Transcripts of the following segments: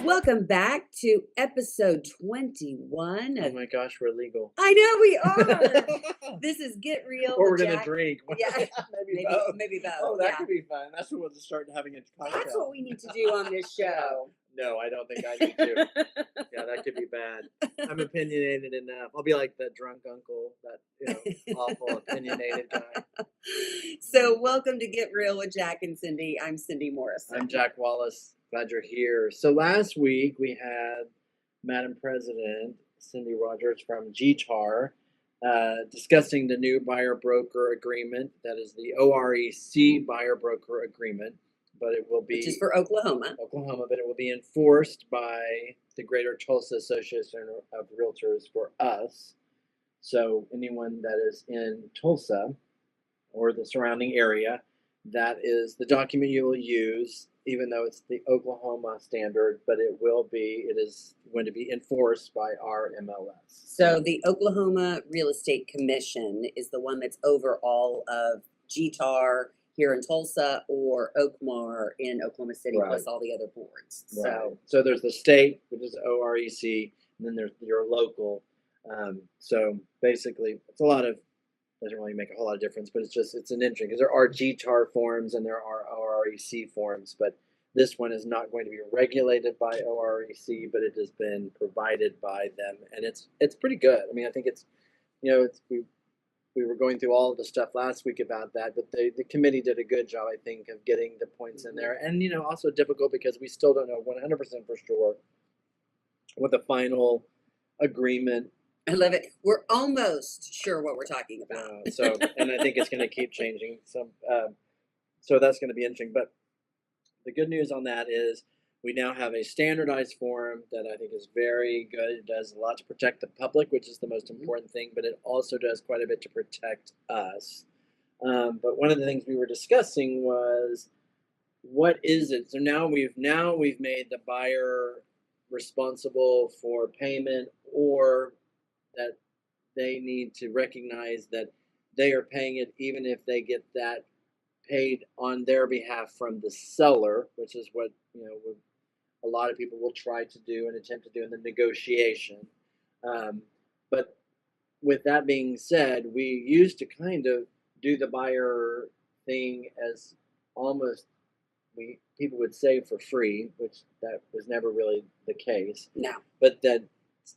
Welcome back to episode 21 Oh of my gosh, we're legal. I know we are. This is Get Real Or we're with gonna Jack. drink. Yeah, maybe both. maybe both. Oh, that yeah. could be fun. That's what we'll just start having a cocktail. That's what we need to do on this show. No, I don't think I need to. Yeah, that could be bad. I'm opinionated enough. I'll be like the drunk uncle, that awful opinionated guy. So welcome to Get Real with Jack and Cindy. I'm Cindy Morrison. I'm Jack Wallace. Glad you're here. So last week we had Madam President Cindy Rogers from GTAR discussing the new buyer-broker agreement. That is the OREC buyer-broker agreement, but it will be... Which is for Oklahoma. But it will be enforced by the Greater Tulsa Association of Realtors for us. So anyone that is in Tulsa or the surrounding area, that is the document you will use, even though it's the Oklahoma standard, but it is going to be enforced by our MLS. So the Oklahoma Real Estate Commission is the one that's over all of GTAR here in Tulsa or Oakmar in Oklahoma City, Right. plus all the other boards. Right. So there's the state, which is OREC, and then there's your local. So basically, it's a lot of, doesn't really make a whole lot of difference, but it's an interesting, because there are GTAR forms and there are OREC forms, but this one is not going to be regulated by OREC, but it has been provided by them, and it's pretty good. I mean, I think it's we were going through all of the stuff last week about that, but the committee did a good job, I think, of getting the points in there, and also difficult because we still don't know 100% for sure what the final agreement. I love it. We're almost sure what we're talking about. And I think it's going to keep changing. So that's going to be interesting. But the good news on that is we now have a standardized form that I think is very good. It does a lot to protect the public, which is the most important thing, but it also does quite a bit to protect us. But one of the things we were discussing was, what is it? So now we've made the buyer responsible for payment, or that they need to recognize that they are paying it even if they get that paid on their behalf from the seller, which is what a lot of people will try to do and attempt to do in the negotiation. But with that being said, we used to kind of do the buyer thing as almost people would say for free, which that was never really the case. No. But that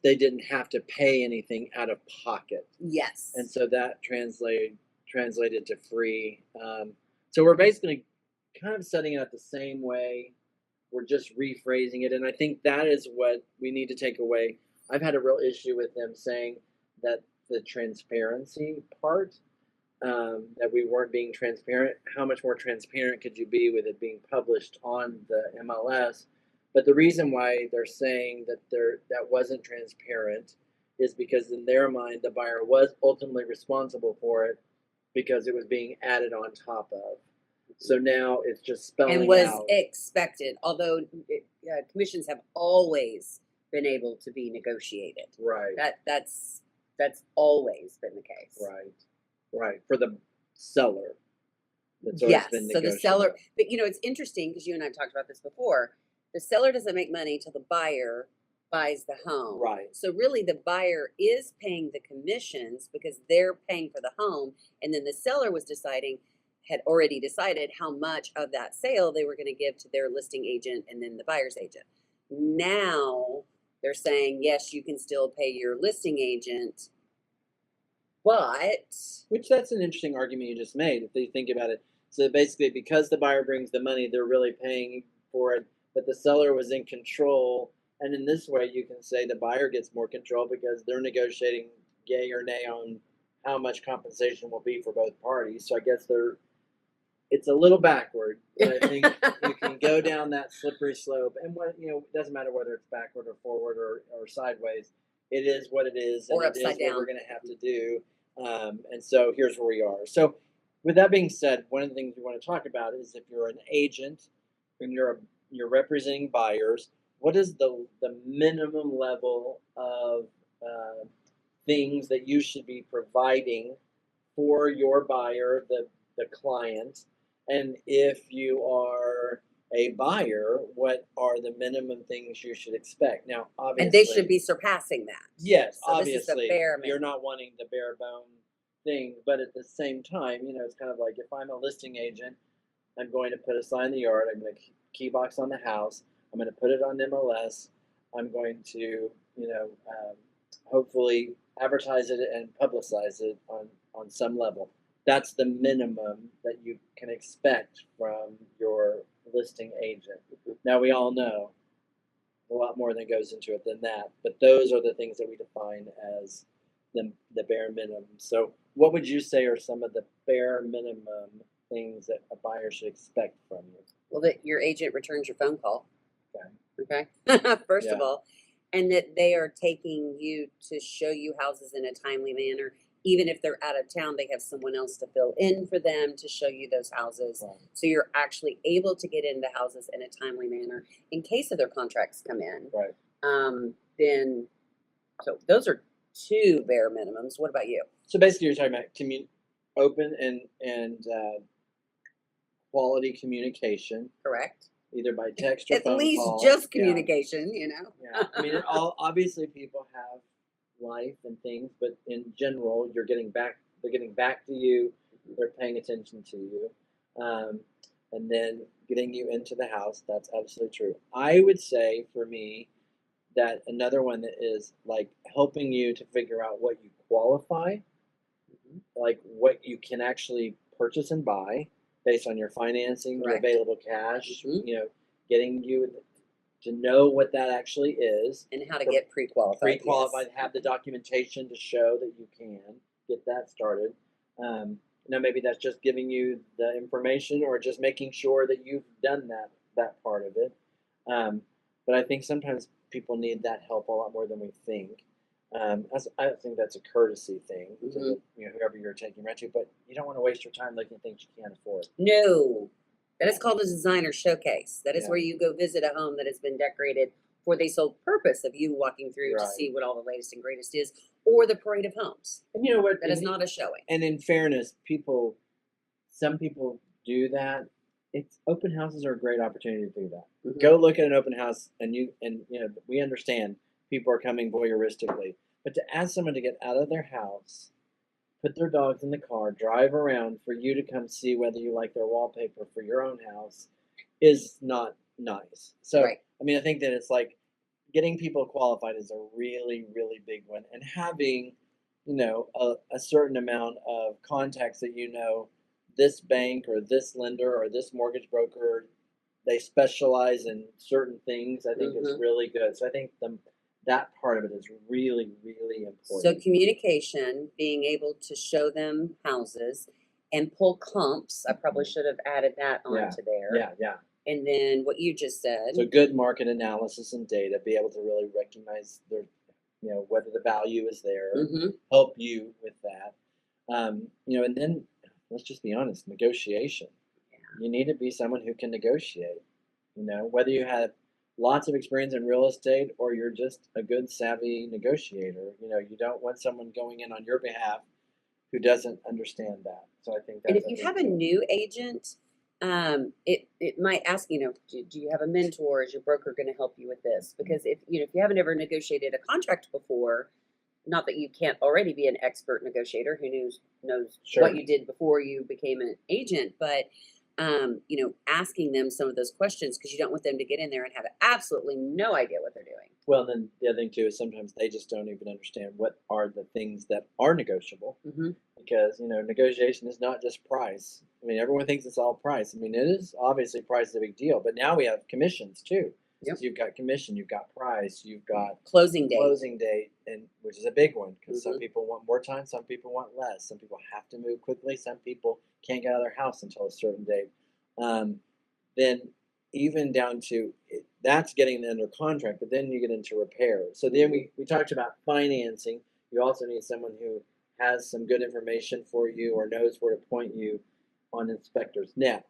they didn't have to pay anything out of pocket. Yes. And so that translated to free. So we're basically kind of setting it up the same way. We're just rephrasing it. And I think that is what we need to take away. I've had a real issue with them saying that the transparency part, that we weren't being transparent. How much more transparent could you be with it being published on the MLS? But the reason why they're saying that that wasn't transparent is because in their mind, the buyer was ultimately responsible for it because it was being added on top of. So now it's just spelling out. And was expected, although commissions have always been able to be negotiated. Right. That's always been the case. Right. For the seller. That's always been so the seller, but it's interesting because you and I have talked about this before. The seller doesn't make money till the buyer buys the home. Right. So really the buyer is paying the commissions because they're paying for the home, and then the seller had already decided how much of that sale they were going to give to their listing agent and then the buyer's agent. Now they're saying, yes, you can still pay your listing agent, but... Which that's an interesting argument you just made, if you think about it. So basically, because the buyer brings the money, they're really paying for it, but the seller was in control. And in this way, you can say the buyer gets more control because they're negotiating yay or nay on how much compensation will be for both parties. So I guess it's a little backward, but I think you can go down that slippery slope. And it doesn't matter whether it's backward or forward or sideways. It is what it is, or and upside it is down. what we're going to have to do. And so here's where we are. So with that being said, one of the things we want to talk about is if you're an agent and you're representing buyers, what is the minimum level of things that you should be providing for your buyer, the client, and if you are a buyer what are the minimum things you should expect. Now, obviously, And they should be surpassing that. yes, So this is the obviously, bare you're minimum. not wanting the bare bone thing, but at the same time, it's kind of like if I'm a listing agent, I'm going to put a sign in the yard. I'm going to key box on the house. I'm going to put it on MLS. I'm going to, hopefully advertise it and publicize it on some level. That's the minimum that you can expect from your listing agent. Now, we all know a lot more that goes into it than that, but those are the things that we define as the bare minimum. So, what would you say are some of the bare minimum things that a buyer should expect from you? Well, that your agent returns your phone call. Okay. Okay. First of Yeah. all, and that they are taking you to show you houses in a timely manner. Even if they're out of town, they have someone else to fill in for them to show you those houses. Right. So you're actually able to get into houses in a timely manner in case of their contracts come in. Right. Then, so those are two bare minimums. What about you? So basically, you're talking about open and quality communication, Correct. either by text or At phone least call. just Yeah. communication, Yeah. I mean, obviously people have life and things, but in general, they're getting back to you. They're paying attention to you, and then getting you into the house. That's absolutely true. I would say for me that another one that is like helping you to figure out what you qualify, like what you can actually purchase and buy based on your financing, your Correct. available cash. Mhm. Getting you to know what that actually is. And how to get pre-qualified. Pre-qualified, Yes. have the documentation to show that you can get that started. Maybe that's just giving you the information or just making sure that you've done that part of it. But I think sometimes people need that help a lot more than we think. I think that's a courtesy thing to whoever you're taking rent to, but you don't want to waste your time looking at things you can't afford. No. That is called a designer showcase. That is Yeah. where you go visit a home that has been decorated for the sole purpose of you walking through to Right. see what all the latest and greatest is, or the parade of homes. And you know what? That is not a showing. And in fairness, some people do that. It's open houses are a great opportunity to do that. Mhm. Go look at an open house, and we understand people are coming voyeuristically, but to ask someone to get out of their house, put their dogs in the car, drive around for you to come see whether you like their wallpaper for your own house is not nice. So, Right. I mean, I think that it's like getting people qualified is a really, really big one. And having, a certain amount of contacts that this bank or this lender or this mortgage broker, they specialize in certain things, I think is really good. So I think that part of it is really, really important. So communication, being able to show them houses and pull comps. I probably should have added that onto there. Yeah. And then what you just said. So good market analysis and data, be able to really recognize whether the value is there, help you with that. And then let's just be honest, negotiation. Yeah. You need to be someone who can negotiate. Whether you have lots of experience in real estate or you're just a good savvy negotiator, you don't want someone going in on your behalf who doesn't understand that. So I think that's. And if you have a new agent, it might ask, do you have a mentor? Is your broker going to help you with this? Because if you haven't ever negotiated a contract before, not that you can't already be an expert negotiator who knows Sure. what you did before you became an agent, but asking them some of those questions, because you don't want them to get in there and have absolutely no idea what they're doing. Well, then the other thing too is sometimes they just don't even understand what are the things that are negotiable, because negotiation is not just price. I mean, everyone thinks it's all price. I mean, it is obviously price is a big deal, but now we have commissions too. Yep. So you've got commission, you've got price, you've got closing date, and which is a big one because some people want more time, some people want less, some people have to move quickly, some people can't get out of their house until a certain date. Then even down to that's getting under contract, but then you get into repair. So then we talked about financing. You also need someone who has some good information for you or knows where to point you on inspectors. Now,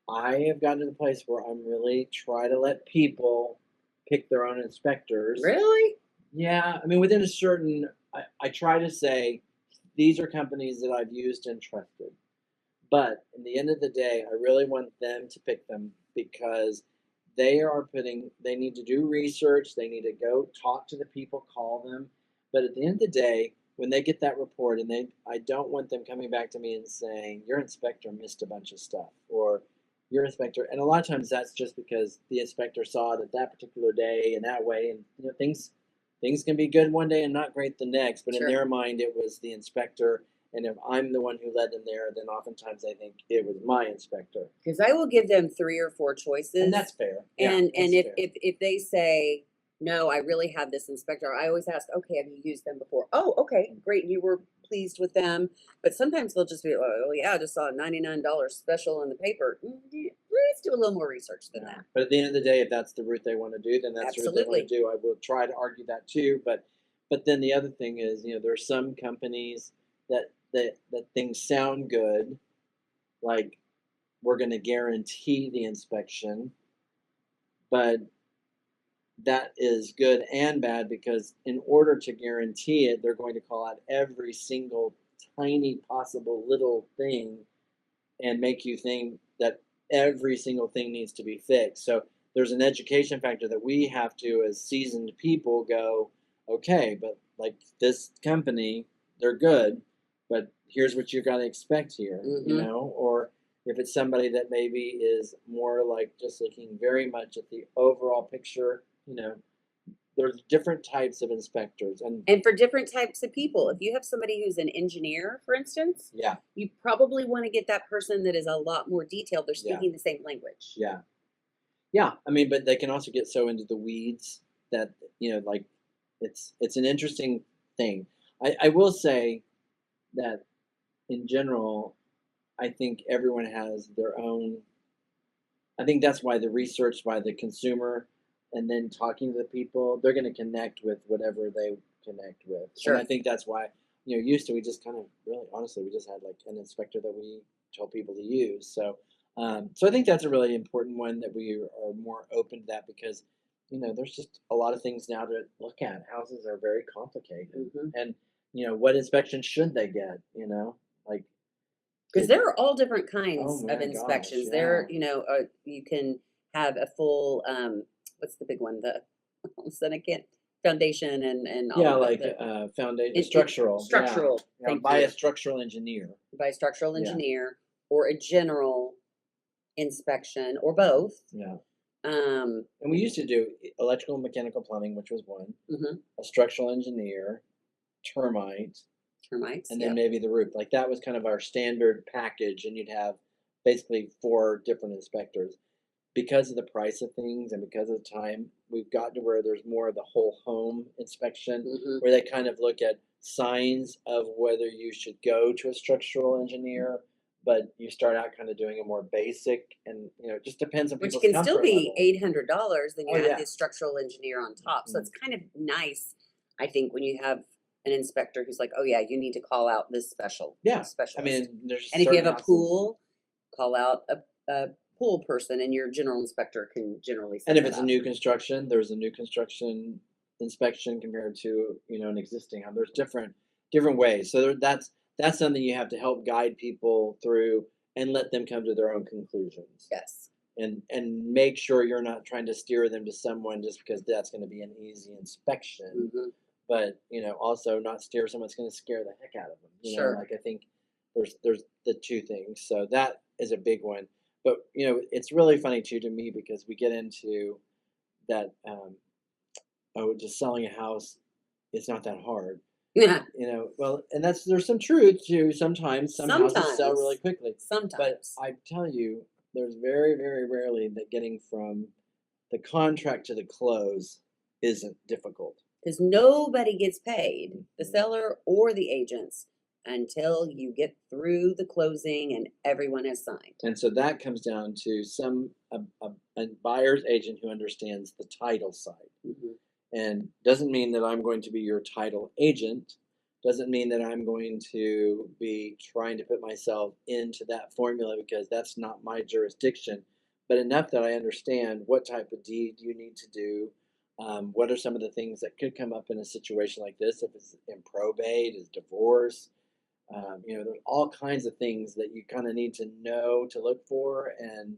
I have gotten to the place where I'm really try to let people pick their own inspectors. Really? Yeah, I mean, within a certain, I try to say, these are companies that I've used and trusted. But in the end of the day, I really want them to pick them because they need to do research, they need to go talk to the people, call them. But at the end of the day, when they get that report and I don't want them coming back to me and saying, your inspector missed a bunch of stuff, or your inspector, and a lot of times that's just because the inspector saw it at that particular day and that way, and things can be good one day and not great the next, but in Sure. their mind it was the inspector, and if I'm the one who led them there, then oftentimes they think it was my inspector. Because I will give them 3 or 4 choices. And that's fair. Yeah, And that's if, fair. if they say, no, I really have this inspector, I always ask, okay, have you used them before? Oh, okay, great. You were pleased with them. But sometimes they'll just be like, oh, yeah, I just saw a $99 special in the paper. Let's do a little more research than Yeah. that. But at the end of the day, if that's the route they want to do, then that's the route they want Absolutely. to do. I will try to argue that too. But then the other thing is, there are some companies that things sound good, like we're going to guarantee the inspection, but that is good and bad because in order to guarantee it, they're going to call out every single tiny possible little thing and make you think that every single thing needs to be fixed. So there's an education factor that we have to, as seasoned people, go, okay, but like this company, they're good, but here's what you've got to expect here, or if it's somebody that maybe is more like just looking very much at the overall picture, there's different types of inspectors, And for different types of people, if you have somebody who's an engineer, for instance, yeah, you probably want to get that person that is a lot more detailed. They're Yeah. speaking the same language. yeah, yeah. I mean, but they can also get so into the weeds that like it's an interesting thing. I will say that in general, I think everyone has their own. I think that's why the research by the consumer and then talking to the people, they're going to connect with whatever they connect with. Sure. And I think that's why, used to, we just kind of really, honestly, we just had like an inspector that we told people to use. So I think that's a really important one that we are more open to that because, there's just a lot of things now to look at. Houses are very complicated. Mhm. And, what inspection should they get, like, Because there are all different oh kinds my of gosh, inspections. yeah. You can have a full, what's the big one? The all of a sudden I can't foundation and all Yeah, of like foundation, structural. Yeah, structural. yeah, Thank by you. a structural engineer. By a structural Yeah, engineer or a general inspection or both. yeah. Um, And we used to do electrical and mechanical plumbing, which was one, mhm. a structural engineer, termite, Termites. and then Yep. maybe the roof. Like that was kind of our standard package, and you'd have basically 4 different inspectors. Because of the price of things and because of the time, we've gotten to where there's more of the whole home inspection, Hmm. where they kind of look at signs of whether you should go to a structural engineer, but you start out kind of doing a more basic, and it just depends on Which people's can still comfort be level. $800. Then you Oh add yeah. this structural engineer on top. So Mm. it's kind of nice, I think, when you have an inspector who's like, "Oh yeah, you need to call out this Yeah. I specialist." mean, there's And if you certain have a houses. pool, call out a pool person, and your general inspector can generally And send if that it's a out. new construction, there's a new construction inspection compared to an existing home. There's different ways. So that's something you have to help guide people through and let them come to their own conclusions. Yes. And make sure you're not trying to steer them to someone just because that's going to be an easy inspection, Hmm. but also not steer someone that's going to scare the heck out of them. Sure. Like I think there's the two things. So that is a big one. But it's really funny too to me because we get into that. Just selling a house, it's not that hard. Yeah. Well, and there's some truth to sometimes some houses sell really Sometimes. quickly. But Sometimes. I tell you, there's very, very rarely that getting from the contract to the close isn't difficult. Because nobody gets paid, the Mhm. seller or the agents, until you get through the closing and everyone has signed. And so that comes down to a buyer's agent who understands the title side. Mhm. And doesn't mean that I'm going to be your title agent. Doesn't mean that I'm going to be trying to put myself into that formula because that's not my jurisdiction. But enough that I understand what type of deed you need to do. What are some of the things that could come up in a situation like this? If it's in probate, is divorce, There's all kinds of things that you kind of need to know to look for, and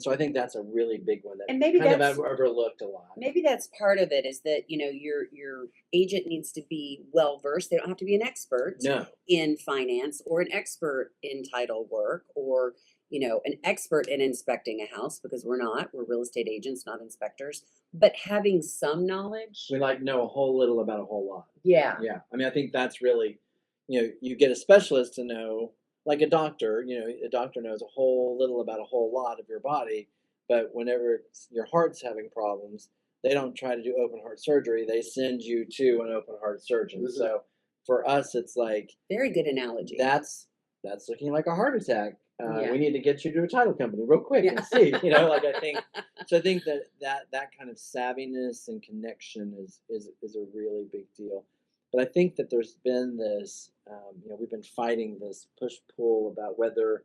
so I think that's a really big one that And maybe kind of that's overlooked a lot. maybe that's part of it, is that, your agent needs to be well versed. They don't have to be an expert No, in finance or an expert in title work, or an expert in inspecting a house, because we're real estate agents, not inspectors, but having some knowledge. we like know a whole little about a whole lot. Yeah. Yeah, I mean, I think that's really, you get a specialist to know, like a doctor. A doctor knows a whole little about a whole lot of your body, but whenever your heart's having problems, they don't try to do open heart surgery. They send you to an open heart surgeon. Mhm. So for us, it's like Very good analogy. that's looking like a heart attack. Yeah. We need to get you to a title company real quick Yeah. and see. Like I think. So I think that kind of savviness and connection is a really big deal. But I think that there's been this, we've been fighting this push pull about whether,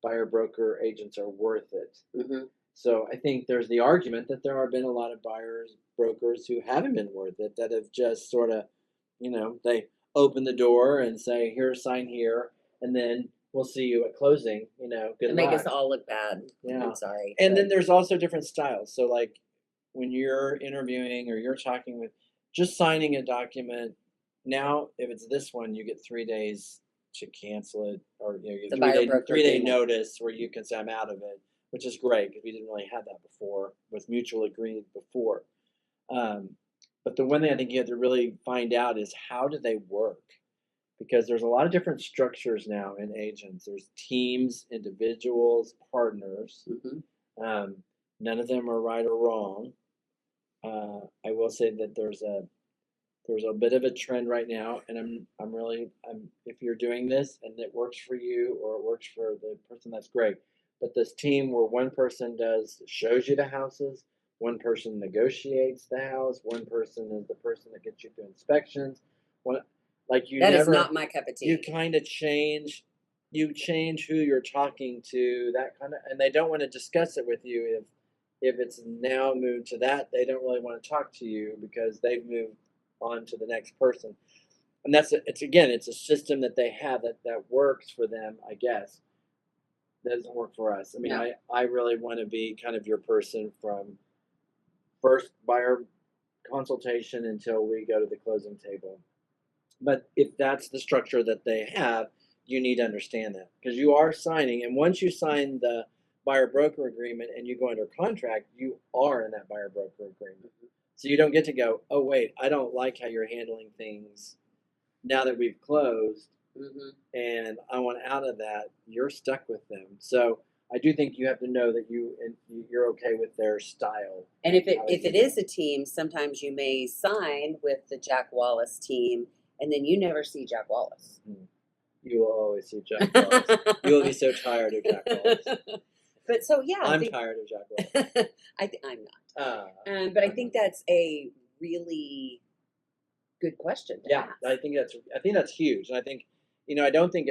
buyer broker agents are worth it. Hmm. So I think there's the argument that there have been a lot of buyers brokers who haven't been worth it, that have just sort of, they open the door and say, here, sign here, and then we'll see you at closing. Good To make us luck. all look bad. Yeah. I'm sorry. And then but there's also different styles. So like when you're interviewing or you're talking with, just signing a document. Now, if it's this one, you get 3 days to cancel it, or you get the three buyer day broker 3 day agreement. notice where you can say I'm out of it, which is great because we didn't really have that before with mutual agreement before. Um, but the one thing I think you have to really find out is how do they work, because there's a lot of different structures now in agents. There's teams, individuals, partners. Hmm. Um, None of them are right or wrong. I will say that there's a bit of a trend right now, and I'm if you're doing this and it works for you or it works for the person, that's great. But this team where one person shows you the houses, one person negotiates the house, one person is the person that gets you through inspections. One like you That is never not my cup of you tea. kind of change who you're talking to, that kind of, and they don't want to discuss it with you if it's now moved to that. They don't really want to talk to you because they've moved on to the next person. And it's a system that they have that works for them, I guess. That doesn't work for us. I mean, No. I really want to be kind of your person from first buyer consultation until we go to the closing table. But if that's the structure that they have, you need to understand that, because you are signing, and once you sign the buyer broker agreement and you go under contract, you are in that buyer broker agreement. So you don't get to go, oh wait, I don't like how you're handling things now that we've closed, Hmm. and I want out of that. You're stuck with them. So I do think you have to know that you're okay with their style. And if how they it do is that. a team, sometimes you may sign with the Jack Wallace team, and then you never see Jack Wallace. You will always see Jack Wallace. You will be so tired of Jack Wallace. But so yeah, I'm tired of Jack Wallace. I'm not. Uh, But I think that's a really good question to yeah, ask. I think that's huge, and I think, I don't think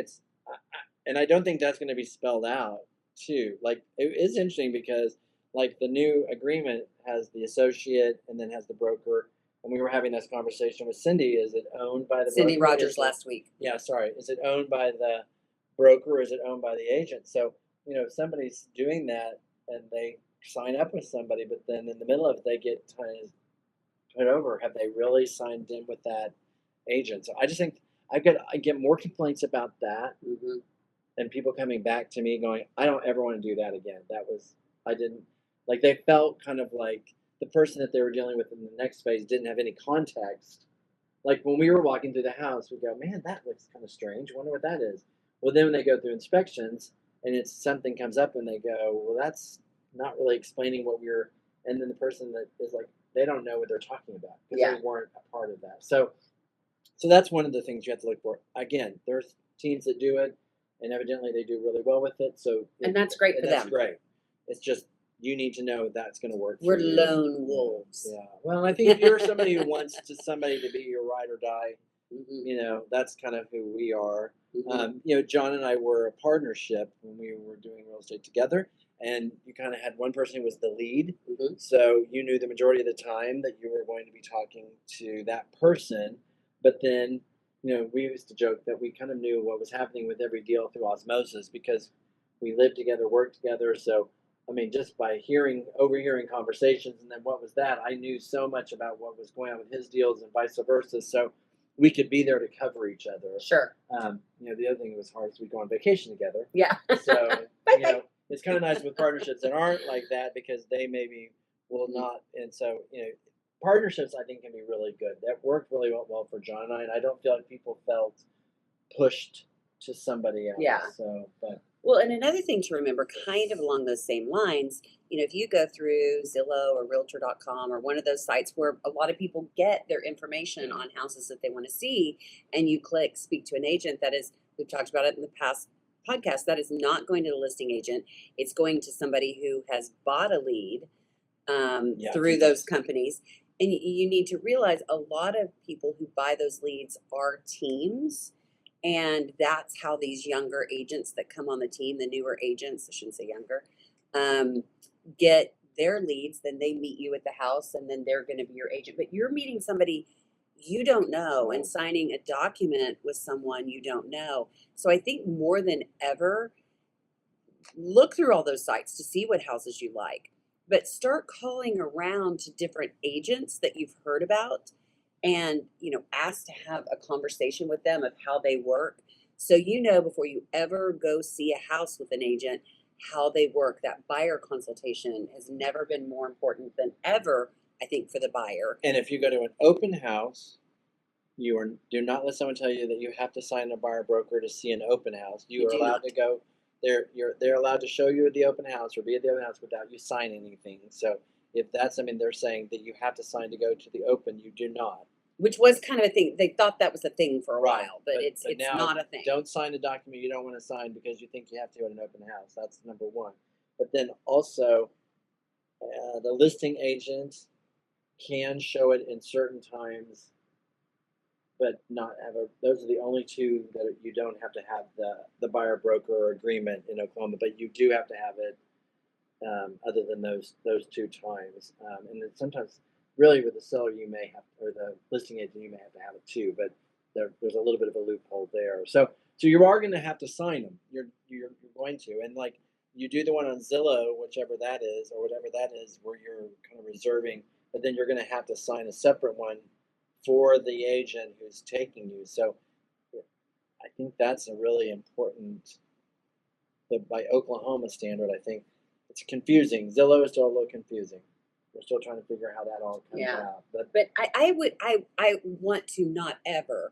and I don't think that's going to be spelled out too. Like it is interesting because like the new agreement has the associate and then has the broker, and we were having this conversation with Cindy. Is it owned by the Cindy broker? Rogers last week. Yeah, sorry. Is it owned by the broker or is it owned by the agent? So, if somebody's doing that and they sign up with somebody, but then in the middle of it, they get kind of put over, have they really signed in with that agent? So I just think I get more complaints about that Hmm. and people coming back to me going, I don't ever want to do that again. I didn't, like, they felt kind of like the person that they were dealing with in the next phase didn't have any context. Like when we were walking through the house, we go, man, that looks kind of strange. Wonder what that is. Well, then when they go through inspections and it's something comes up and they go, well, that's not really explaining what we're, and then the person that is like, they don't know what they're talking about because Yeah. they weren't a part of that. So that's one of the things you have to look for. Again, there's teams that do it, and evidently they do really well with it. So And that's great for that's them. great. It's just you need to know that's going to work. We're for you. lone wolves. Yeah. Well, I think if you're somebody who wants somebody to be your ride or die, Hmm. that's kind of who we are. Hmm. John and I were a partnership when we were doing real estate together, and you kind of had one person who was the lead. Hmm. So you knew the majority of the time that you were going to be talking to that person, but then we used to joke that we kind of knew what was happening with every deal through osmosis because we lived together, worked together. So, I mean, just by overhearing conversations, and then what was that? I knew so much about what was going on with his deals and vice versa. So we could be there to cover each other. Sure. The other thing that was hard is we go on vacation together. Yeah. So, it's kind of nice with partnerships that aren't like that because they maybe will not. And so, partnerships I think can be really good. That worked really well for John and I, and I don't feel like people felt pushed to somebody else. Yeah. So, but Well, and another thing to remember, kind of along those same lines, if you go through Zillow or Realtor.com or one of those sites where a lot of people get their information on houses that they want to see, and you click speak to an agent, we've talked about it in the past podcast, that is not going to the listing agent. It's going to somebody who has bought a lead through those companies. And you need to realize a lot of people who buy those leads are teams. And that's how these younger agents that come on the team, the newer agents, I shouldn't say younger, get their leads. Then they meet you at the house and then they're going to be your agent. But you're meeting somebody you don't know and signing a document with someone you don't know. So I think more than ever, look through all those sites to see what houses you like. But start calling around to different agents that you've heard about and, ask to have a conversation with them of how they work. So, before you ever go see a house with an agent, how they work. That buyer consultation has never been more important than ever, I think, for the buyer. And if you go to an open house, do not let someone tell you that you have to sign a buyer broker to see an open house. You are allowed to go. They're allowed to show you the open house or be at the open house without you signing anything. So if that's something they're saying that you have to sign to go to the open, you do not. Which was kind of a thing. They thought that was a thing for a while, but it's now, not a thing. Don't sign a document you don't want to sign because you think you have to at an open house. That's number one. But then also, the listing agent can show it in certain times, but not have those are the only two that you don't have to have the buyer broker agreement in Oklahoma, but you do have to have it other than those two times. And then sometimes really with the seller you may have, or the listing agent you may have to have it too, but there's a little bit of a loophole there. So you are going to have to sign them. You're going to, and like you do the one on Zillow, whichever that is, or whatever that is, where you're kind of reserving, but then you're going to have to sign a separate one for the agent who's taking you. So I think that's a really important, by Oklahoma standard, I think it's confusing. Zillow is still a little confusing. We're still trying to figure how that all comes out. But I want to not ever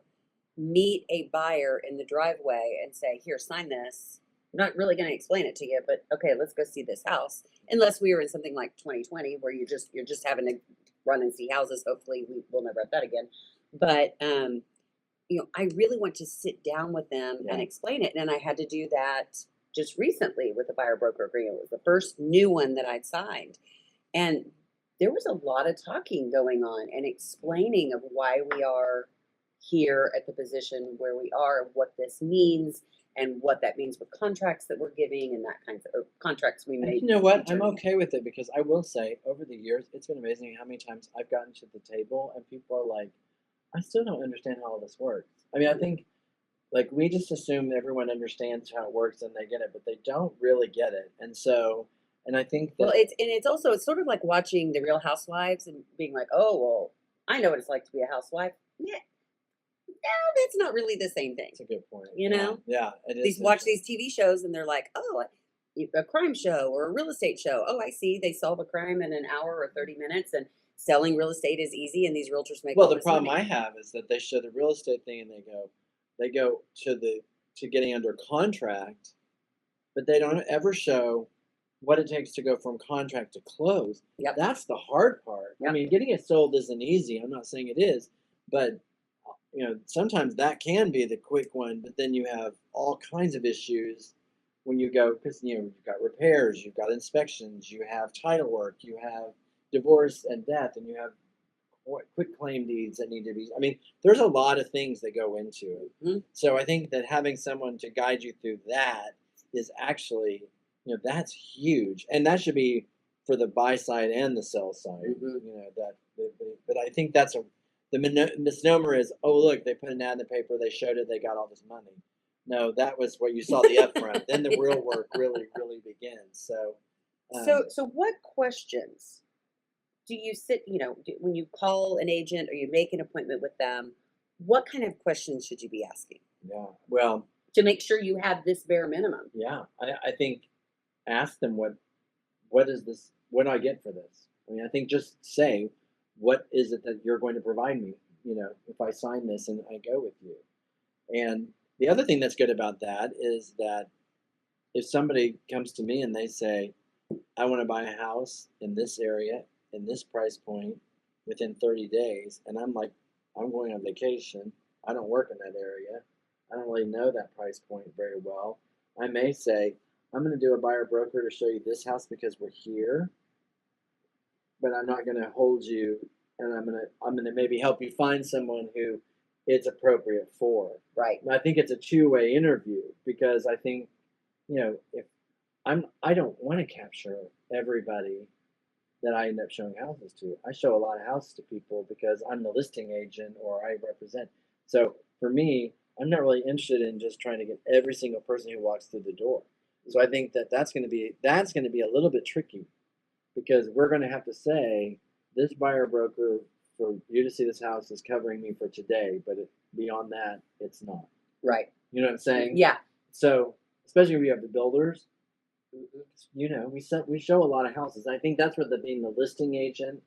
meet a buyer in the driveway and say, here, sign this. I'm not really going to explain it to you, but okay, let's go see this house. Unless we were in something like 2020 where you're just having to run and see houses. Hopefully we'll never have that again. But I really want to sit down with them and explain it. And I had to do that just recently with the buyer broker agreement. It was the first new one that I'd signed. And there was a lot of talking going on and explaining of why we are here at the position where we are, what this means, and what that means with contracts that we're giving and that kinds of contracts we made. You know what? I'm okay with it because I will say over the years, it's been amazing how many times I've gotten to the table and people are like, I still don't understand how all this works. I mean, I think like we just assume everyone understands how it works and they get it, but they don't really get it. And so, and I think that, well, it's sort of like watching The Real Housewives and being like, oh, well, I know what it's like to be a housewife. Yeah. No, that's not really the same thing. That's a good point. Yeah, it is. Watch these TV shows and they're like, oh, a crime show or a real estate show. Oh, I see. They solve a crime in an hour or 30 minutes, and selling real estate is easy, and these realtors make. Well, the problem I have is that they show the real estate thing and they go to getting under contract, but they don't ever show what it takes to go from contract to close. Yep. That's the hard part. Yep. I mean, getting it sold isn't easy. I'm not saying it is, but sometimes that can be the quick one, but then you have all kinds of issues when you go, because you've got repairs, you've got inspections, you have title work, you have divorce and death, and you have quick claim deeds that need to be. I mean, there's a lot of things that go into it. Mm-hmm. So I think that having someone to guide you through that is actually, that's huge, and that should be for the buy side and the sell side. Mm-hmm. But I think that's misnomer is, oh look, they put an ad in the paper, they showed it, they got all this money. No, that was what you saw the upfront. Then the real work really begins. So, So what questions do you sit, when you call an agent or you make an appointment with them, what kind of questions should you be asking yeah, well, to make sure you have this bare minimum? yeah, I think ask them what is this? What do I get for this? I mean, I think just say, what is it that you're going to provide me? If I sign this and I go with you. And the other thing that's good about that is that if somebody comes to me and they say, I want to buy a house in this area, in this price point, within 30 days, and I'm like, I'm going on vacation, I don't work in that area, I don't really know that price point very well, I may say, I'm going to do a buyer broker to show you this house because we're here, but I'm not going to hold you, and I'm gonna maybe help you find someone who it's appropriate for. Right. And I think it's a two-way interview because I think, if I don't want to capture everybody that I end up showing houses to. I show a lot of houses to people because I'm the listing agent or I represent. So for me, I'm not really interested in just trying to get every single person who walks through the door. So I think that that's going to be a little bit tricky because we're going to have to say this buyer broker for you to see this house is covering me for today, but beyond that, it's not. Right. You know what I'm saying? Yeah. So especially when we have the builders, we show a lot of houses. I think that's what being the listing agent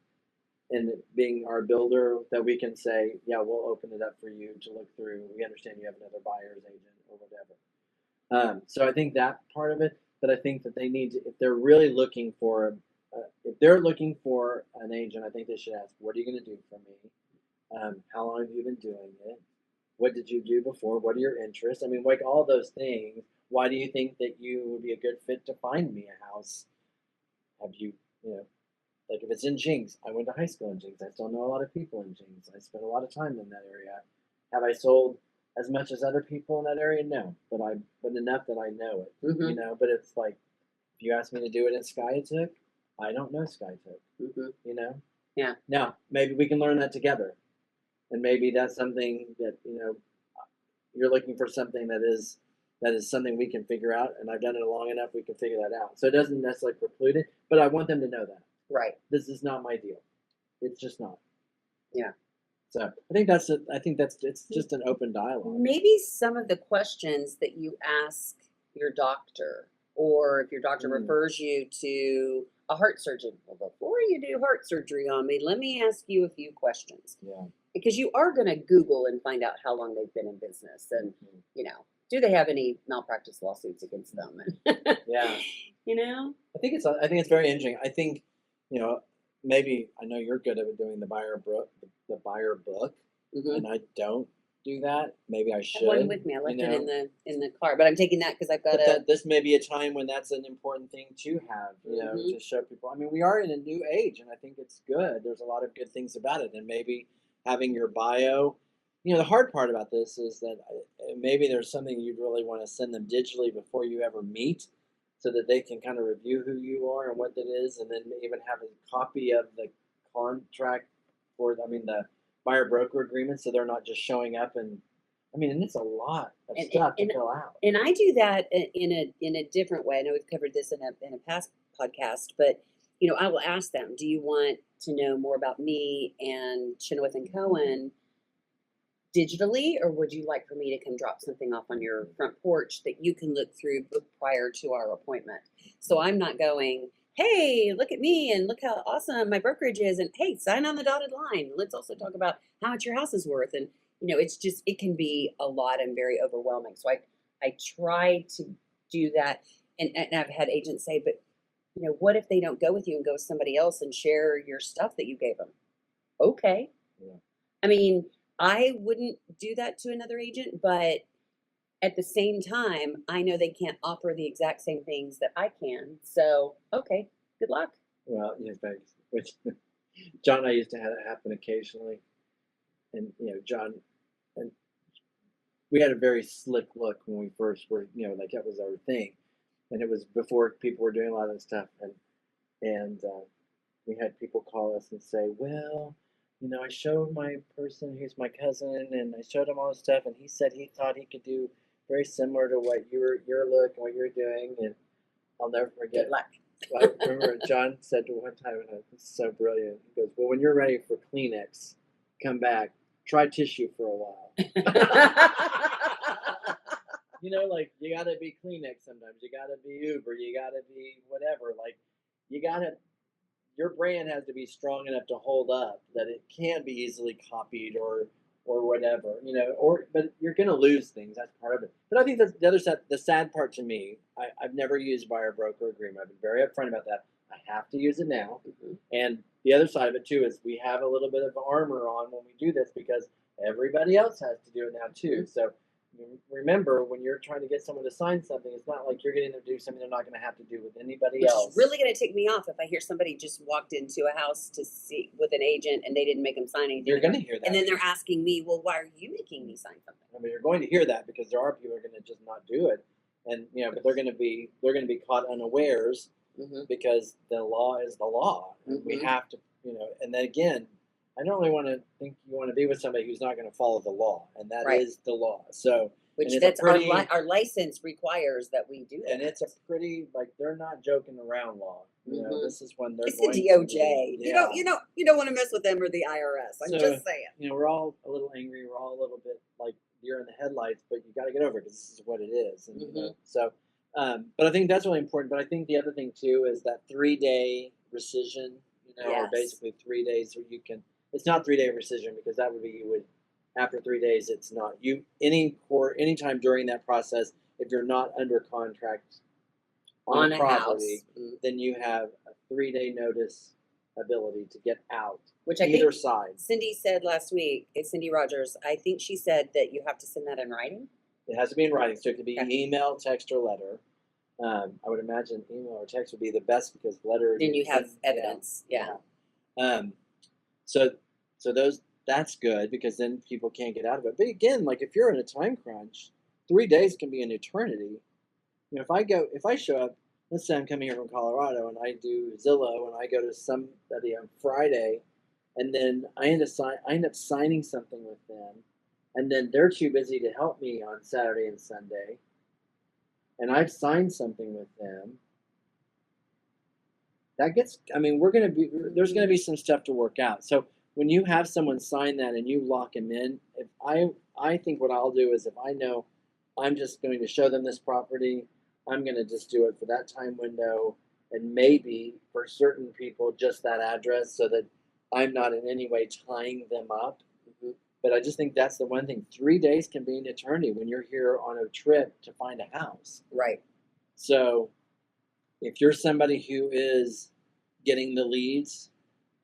and being our builder that we can say, yeah, we'll open it up for you to look through. We understand you have another buyer's agent or whatever. So I think that part of it, but I think that they need to, if they're really looking for, if they're looking for an agent, I think they should ask, what are you going to do for me? How long have you been doing it? What did you do before? What are your interests? I mean, like all those things. Why do you think that you would be a good fit to find me a house? Have you, like if it's in Jinx, I went to high school in Jinx. I still know a lot of people in Jinx. I spent a lot of time in that area. Have I sold as much as other people in that area? No, but enough that I know it. Mm-hmm. But it's like if you ask me to do it in Skytook, I don't know Skytook. Mm-hmm. Yeah. Now maybe we can learn that together, and maybe that's something that you're looking for something that is something we can figure out, and I've done it long enough we can figure that out. So it doesn't necessarily preclude it, but I want them to know that. Right. This is not my deal. It's just not. Yeah. So I think it's just an open dialogue. Maybe some of the questions that you ask your doctor, or if your doctor refers you to a heart surgeon, well, before you do heart surgery on me, let me ask you a few questions. Yeah. Because you are going to Google and find out how long they've been in business, and do they have any malpractice lawsuits against them? Yeah. I think it's very interesting. I think, maybe I know you're good at doing the buyer book, and I don't do that. Maybe I should. I have one with me. I left it in the car, but I'm taking that because I've got this may be a time when that's an important thing to have, to show people. I mean, we are in a new age, and I think it's good. There's a lot of good things about it, and maybe having your bio. The hard part about this is that maybe there's something you'd really want to send them digitally before you ever meet, so that they can kind of review who you are and what it is, and then even have a copy of the contract the buyer broker agreement, so they're not just showing up and it's a lot of stuff to fill out. And I do that in a different way. I know we've covered this in a past podcast, but I will ask them, do you want to know more about me and Chenoweth and Cohen digitally, or would you like for me to come drop something off on your front porch that you can look through prior to our appointment? So I'm not going, hey, look at me and look how awesome my brokerage is, and hey, sign on the dotted line. Let's also talk about how much your house is worth. And it's just, it can be a lot and very overwhelming. So I try to do that, and I've had agents say, but what if they don't go with you and go with somebody else and share your stuff that you gave them? Okay. Yeah. I mean, I wouldn't do that to another agent, but at the same time, I know they can't offer the exact same things that I can. So, okay, good luck. Well, thanks. Which John and I used to have it happen occasionally. And, John, and we had a very slick look when we first were, like that was our thing. And it was before people were doing a lot of this stuff. And we had people call us and say, well, I showed my person who's my cousin, and I showed him all this stuff, and he said he thought he could do very similar to what your look and what you're doing, and I'll never forget. Good luck. I remember John said to one time, and it's so brilliant. He goes, "Well, when you're ready for Kleenex, come back. Try tissue for a while." Like you gotta be Kleenex sometimes. You gotta be Uber. You gotta be whatever. Like you gotta. Your brand has to be strong enough to hold up that it can be easily copied or whatever. But you're gonna lose things. That's part of it. But I think that's the other side. The sad part to me, I've never used buyer broker agreement. I've been very upfront about that. I have to use it now. And the other side of it too is we have a little bit of armor on when we do this because everybody else has to do it now too. So remember, when you're trying to get someone to sign something, it's not like you're getting them to do something they're not going to have to do with anybody Which else. is really going to tick me off if I hear somebody just walked into a house to see with an agent and they didn't make them sign anything. You're going to hear that. And then they're asking me, well, why are you making me sign something? I mean, you're going to hear that because there are people who are going to just not do it, and but they're going to be caught unawares because the law is the law. We have to, and then again, I don't really want to think you want to be with somebody who's not going to follow the law, and that is the law. So, which that's our license requires that we do that. And it's a pretty they're not joking around law. This is when they're. It's the DOJ. You don't want to mess with them or the IRS. I'm just saying. We're all a little angry. We're all a little bit like deer in the headlights, but you got to get over it because this is what it is. And so, but I think that's really important. But I think the other thing too is that 3-day rescission. Or basically 3 days where you can. It's not 3-day rescission because that would be you would. After 3 days, it's not you. Anytime during that process, if you're not under contract on a property, then you have a 3-day notice ability to get out. Which I either think side. Cindy said last week. Cindy Rogers. I think she said that you have to send that in writing. It has to be in writing, so it could be email, text, or letter. I would imagine email or text would be the best because letter. Then you have evidence. Yeah. So those. That's good because then people can't get out of it. But again, if you're in a time crunch, 3 days can be an eternity. If I show up, let's say I'm coming here from Colorado and I do Zillow and I go to somebody on Friday, and then I end up signing something with them, and then they're too busy to help me on Saturday and Sunday, and I've signed something with them. There's going to be some stuff to work out. So. When you have someone sign that and you lock them in, I think what I'll do is if I know I'm just going to show them this property, I'm going to just do it for that time window and maybe for certain people just that address so that I'm not in any way tying them up. But I just think that's the one thing. 3 days can be an eternity when you're here on a trip to find a house. Right. So if you're somebody who is getting the leads,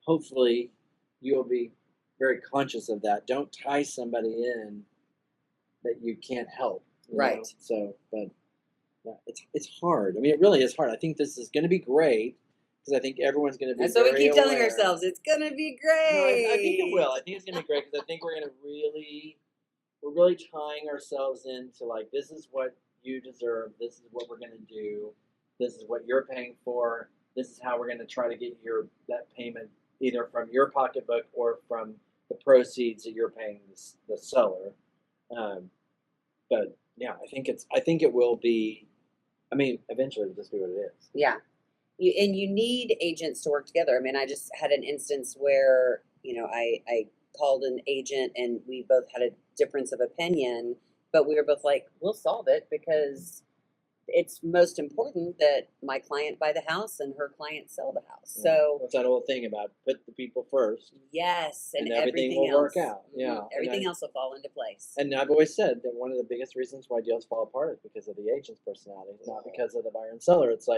hopefully you'll be very conscious of that. Don't tie somebody in that you can't help. Right. So, but it's hard. I mean, it really is hard. I think this is going to be great because I think everyone's going to be. And so we keep telling ourselves it's going to be great. No, I think it will. I think it's going to be great because I think we're really tying ourselves into this is what you deserve. This is what we're going to do. This is what you're paying for. This is how we're going to try to get that payment either from your pocketbook or from the proceeds that you're paying the seller. But yeah, I think it will be. I mean, eventually it'll just be what it is. Yeah, you need agents to work together. I mean, I just had an instance where I called an agent and we both had a difference of opinion, but we were both like, we'll solve it because it's most important that my client buy the house and her client sell the house. So what's that old thing about put the people first? Yes, and everything will work out. Yeah, everything else will fall into place. And I've always said that one of the biggest reasons why deals fall apart is because of the agent's personality, not because of the buyer and seller. It's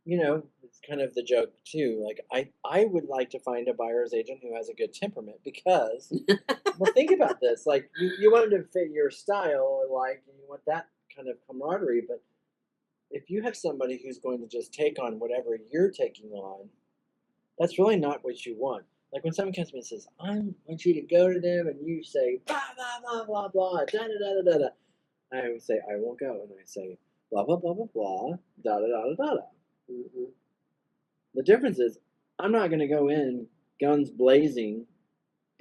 it's kind of the joke too. I would like to find a buyer's agent who has a good temperament because, well, think about this. You want them to fit your style, and you want that kind of camaraderie, but if you have somebody who's going to just take on whatever you're taking on, that's really not what you want. When someone comes to me and says, I want you to go to them and you say blah blah blah blah blah da da da da da, I would say I won't go, and I say blah blah blah blah blah da da da da da. The difference is I'm not going to go in guns blazing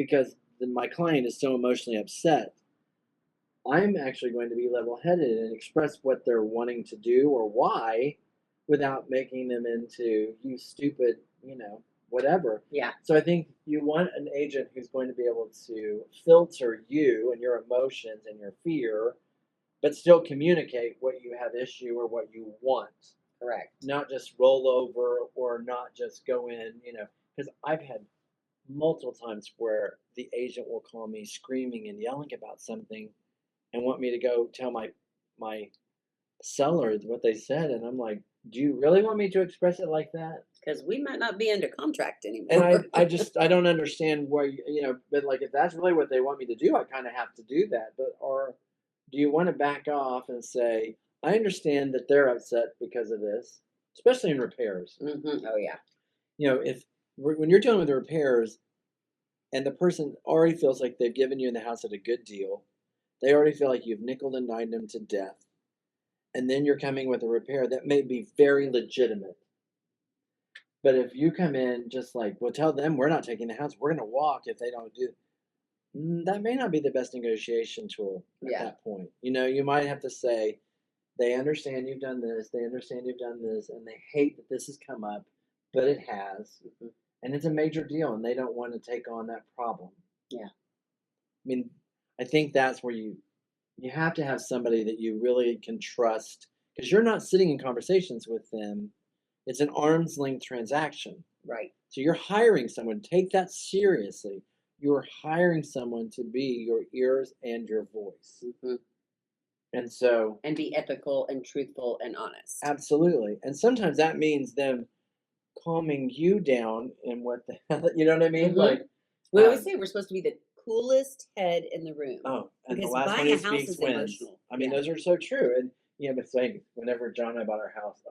because my client is so emotionally upset, I'm actually going to be level-headed and express what they're wanting to do or why without making them into you stupid, whatever. Yeah. So I think you want an agent who's going to be able to filter you and your emotions and your fear, but still communicate what you have issue or what you want. Correct. Not just roll over or not just go in, because I've had multiple times where the agent will call me screaming and yelling about something and want me to go tell my seller what they said, and I'm like, do you really want me to express it like that? Because we might not be under contract And anymore. I don't understand why, but like if that's really what they want me to do, I kind of have to do that. But or do you want to back off and say, I understand that they're upset because of this, especially in repairs. Oh yeah. If when you're dealing with the repairs and the person already feels like they've given you the house at a good deal, they already feel like you've nickel and dined them to death, and then you're coming with a repair that may be very legitimate. But if you come in just like, well, tell them we're not taking the house, we're going to walk if they don't do, that may not be the best negotiation tool at that point. You might have to say, they understand you've done this, they understand you've done this, and they hate that this has come up, but it has, and it's a major deal, and they don't want to take on that problem. Yeah. I mean, I think that's where you have to have somebody that you really can trust, because you're not sitting in conversations with them. It's an arm's length transaction. Right. So you're hiring someone. Take that seriously. You're hiring someone to be your ears and your voice. And be ethical and truthful and honest. Absolutely. And sometimes that means them calming you down in what the hell, you know what I mean? Like we always say we're supposed to be the coolest head in the room. Oh, and because the last one buying who a house speaks is wins. emotional. I mean, those are so true. And but saying whenever John and I bought our house,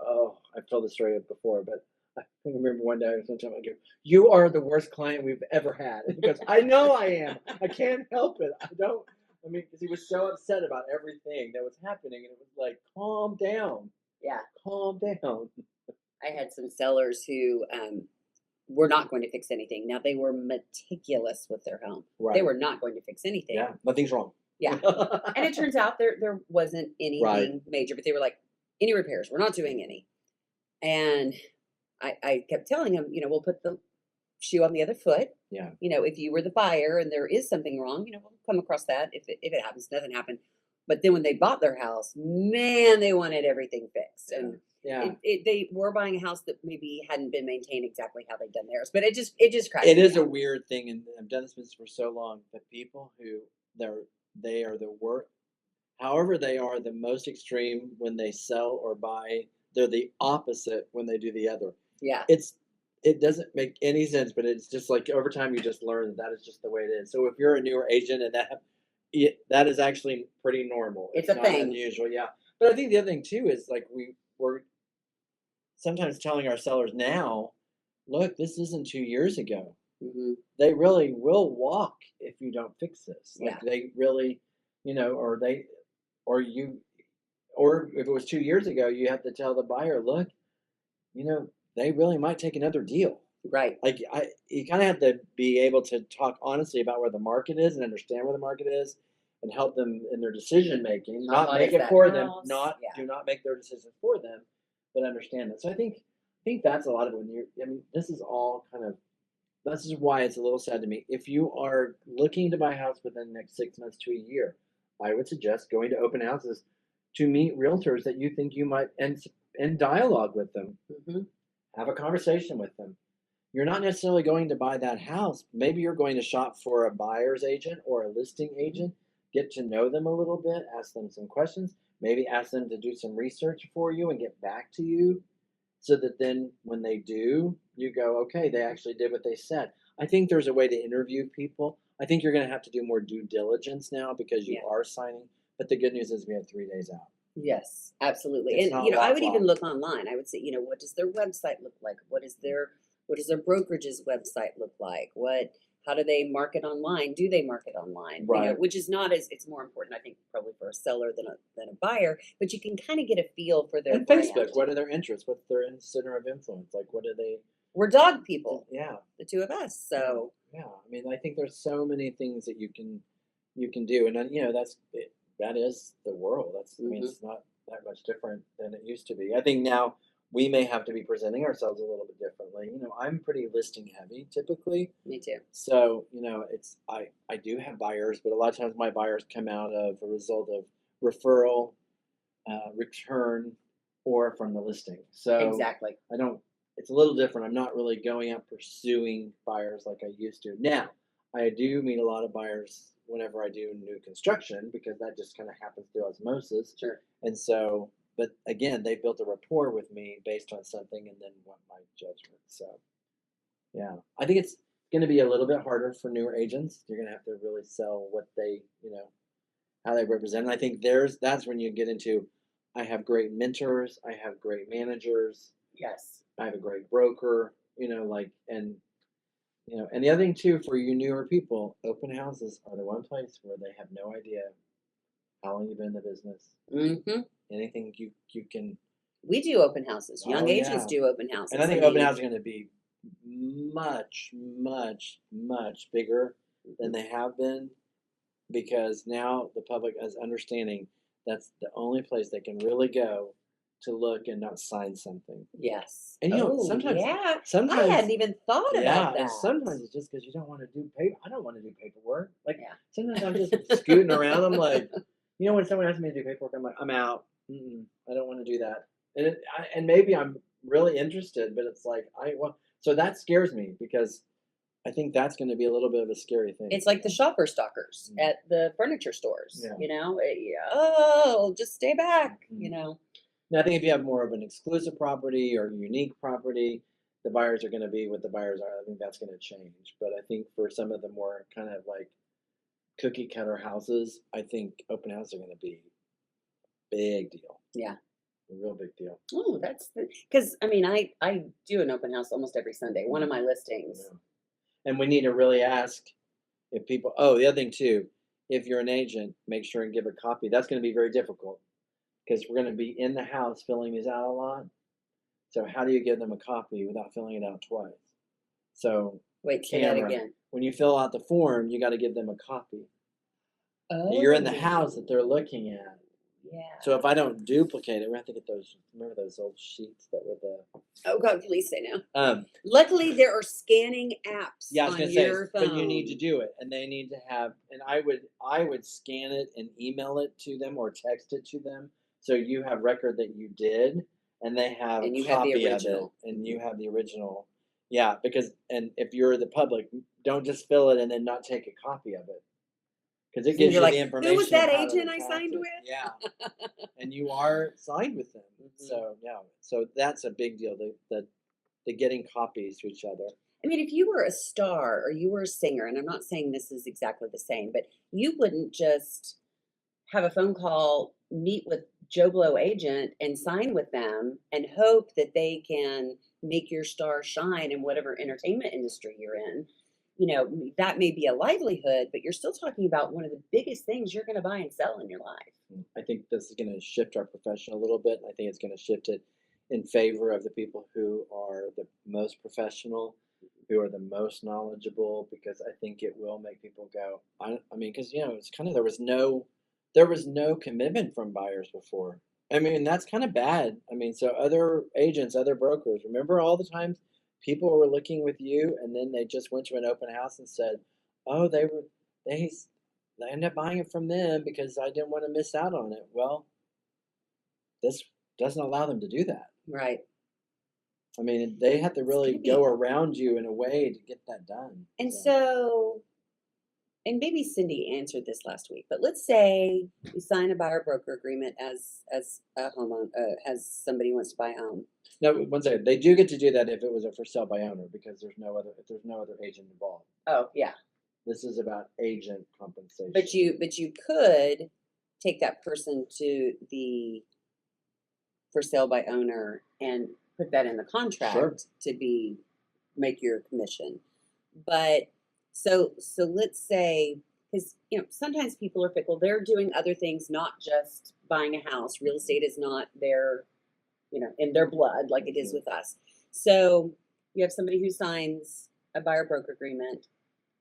I've told the story before, but I remember one day sometime I go, "You are the worst client we've ever had." And he goes, "I know I am. I can't help it. I don't." I mean, because he was so upset about everything that was happening, and it was like, calm down. Yeah. Calm down. I had some sellers who were not going to fix anything. Now they were meticulous with their home. Right. They were not going to fix anything. Yeah, nothing's wrong. Yeah. And it turns out there wasn't anything major, but they were like, any repairs, we're not doing any. And I kept telling him, we'll put the shoe on the other foot. Yeah. If you were the buyer and there is something wrong, we'll come across that. If it happens, nothing happened. But then when they bought their house, man, they wanted everything fixed. And they were buying a house that maybe hadn't been maintained exactly how they'd done theirs. But it just cracks me is up. a weird thing, and I've done this business for so long. The people who they are the worst, however they are the most extreme when they sell or buy, they're the opposite when they do the other. Yeah. It doesn't make any sense, but it's just like over time you just learn that is just the way it is. So if you're a newer agent and that is actually pretty normal. It's a not thing. Unusual, yeah. But I think the other thing too is like we're sometimes telling our sellers now, look, this isn't 2 years ago. They really will walk if you don't fix this. Like they really, or if it was 2 years ago, you have to tell the buyer, look, they really might take another deal. Right. Like you kind of have to be able to talk honestly about where the market is and understand where the market is and help them in their decision making, not make it for them, do not make their decisions for them, but understand that. So I think that's a lot of it. This is all this is why it's a little sad to me. If you are looking to buy a house within the next 6 months to a year, I would suggest going to open houses to meet realtors that you think you might end in dialogue with them. Have a conversation with them. You're not necessarily going to buy that house. Maybe you're going to shop for a buyer's agent or a listing agent. Get to know them a little bit. Ask them some questions. Maybe ask them to do some research for you and get back to you, so that then when they do, you go, okay, they actually did what they said. I think there's a way to interview people. I think you're going to have to do more due diligence now because you are signing. But the good news is we have 3 days out. Yes, absolutely. It's And I would even look online. I would say, what does their website look like? What does their brokerage's website look like? How do they market online? Do they market online? Right. Which is not it's more important, I think, probably for a seller than a buyer. But you can kind of get a feel for their brand. Facebook. What are their interests? What's their center of influence? Like, what do they? We're dog people. Yeah. The two of us. So Yeah, I mean, I think there's so many things that you can do, and then that's it, that is the world. That's I mean, Hmm. it's not that much different than it used to be. I think now we may have to be presenting ourselves a little bit differently. I'm pretty listing heavy typically, Me too. so it's I do have buyers, but a lot of times my buyers come out of a result of referral, return, or from the listing. So Exactly. I don't. It's a little different. I'm not really going out pursuing buyers like I used to. Now, I do meet a lot of buyers whenever I do new construction because that just kind of happens through osmosis. Sure. And so, but again, they built a rapport with me based on something and then want my judgment. So, yeah, I think it's going to be a little bit harder for newer agents. You're going to have to really sell what they, how they represent. And I think that's when you get into I have great mentors, I have great managers, Yes. I have a great broker, and the other thing too for you newer people, open houses are the one place where they have no idea how long you've been in the business. Hmm. Anything you can. We do open houses. Young Oh agents yeah, do open and I houses. I think open mean, houses are going to be much, much, much bigger than mhm. they have been because now the public is understanding that's the only place they can really go to look and not sign something. Yes. And Oh, sometimes, yeah. I sometimes, hadn't even thought yeah, about and that. sometimes it's just because you don't want to do paper. I don't want to do paperwork. Like Yeah. sometimes I'm just scooting around. I'm like, when someone asks me to do paperwork, I'm like, I'm out. I don't want to do that. And maybe I'm really interested, but it's like so that scares me because I think that's going to be a little bit of a scary thing. It's like the shopper stalkers Mhm. at the furniture stores, Yeah. Oh, just stay back, Mhm. Now, I think if you have more of an exclusive property or unique property, the buyers are going to be what the buyers are. I think that's going to change. But I think for some of the more kind of like cookie cutter houses, I think open houses are going to be big deal, Yeah. a real big deal. Oh, that's because I mean, I do an open house almost every Sunday. One of Mhm. my listings. Yeah. And we need to really ask if people. Oh, the other thing too, if you're an agent, make sure and give a copy. That's going to be very difficult because we're going to be in the house filling these out a lot. So how do you give them a copy without filling it out twice? So Wait, say that camera, again. when you fill out the form, you got to give them a copy. You're in the house that Oh, they're looking at. yeah. So if I don't duplicate it, we have to get those. Remember those old sheets that were the. Oh God, please say no. Um, Luckily, there are scanning apps yeah, I was on gonna say, your but you need to phone. do it, and they need to have. And I would scan it and email it to them or text it to them, so you have record that you did, and they have a And you have the copy of it, original. and Mhm. you have the original. Yeah, because and if you're the public, don't just fill it and then not take a copy of it because it Because then gives you're you the like, who was information of that how to agent I attach signed it. Yeah, with? and you are signed with them. Mhm. So yeah, so that's a big deal. The getting copies to each other. I mean, if you were a star or you were a singer, and I'm not saying this is exactly the same, but you wouldn't just have a phone call, meet with Joe Blow agent and sign with them and hope that they can make your star shine in whatever entertainment industry you're in. That may be a livelihood, but you're still talking about one of the biggest things you're going to buy and sell in your life. I think this is going to shift our profession a little bit. I think it's going to shift it in favor of the people who are the most professional, who are the most knowledgeable, because I think it will make people go. I mean, because it's kind of there was no commitment from buyers before. I mean, that's kind of bad. I mean, so other agents, other brokers, remember all the times people were looking with you, and then they just went to an open house and said, "Oh, they I ended up buying it from them because I didn't want to miss out on it." Well, this doesn't allow them to do that. Right. I mean, they have to It's really going to go be. around you in a way to get that done. And So, so, and maybe Cindy answered this last week, but let's say you sign a buyer broker agreement as a homeowner, as somebody wants to buy a home. no, one second. They do get to do that if it was a for sale by owner because there's no other agent involved. Oh, yeah. This is about agent compensation. But you could take that person to the for sale by owner and put that in the Sure. contract to be make your commission. But so let's say because sometimes people are fickle. They're doing other things, not just buying a house. Real estate is not their in their blood like it is Mhm. with us. So you have somebody who signs a buyer broker agreement.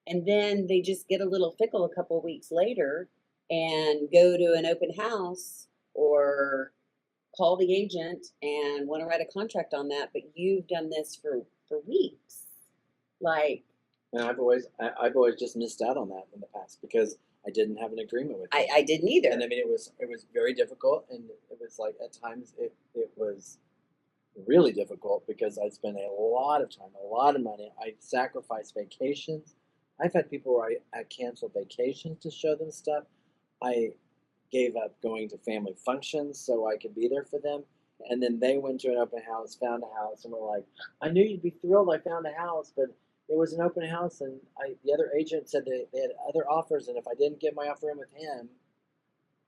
and then they just get a little fickle a couple of weeks later and go to an open house or call the agent and want to write a contract on that, but you've done this for weeks. Like, And I've always just missed out on that in the past because I didn't have an agreement with them. I didn't either. And I mean, it was very difficult, and it was like at times it was really difficult because I spent a lot of time, a lot of money. I sacrificed vacations. I've had people where I canceled vacations to show them stuff. I gave up going to family functions so I could be there for them. And then they went to an open house, found a house, and were like, I knew you'd be thrilled I found a house, but it was an open house, and the other agent said they had other offers, and if I didn't get my offer in with him,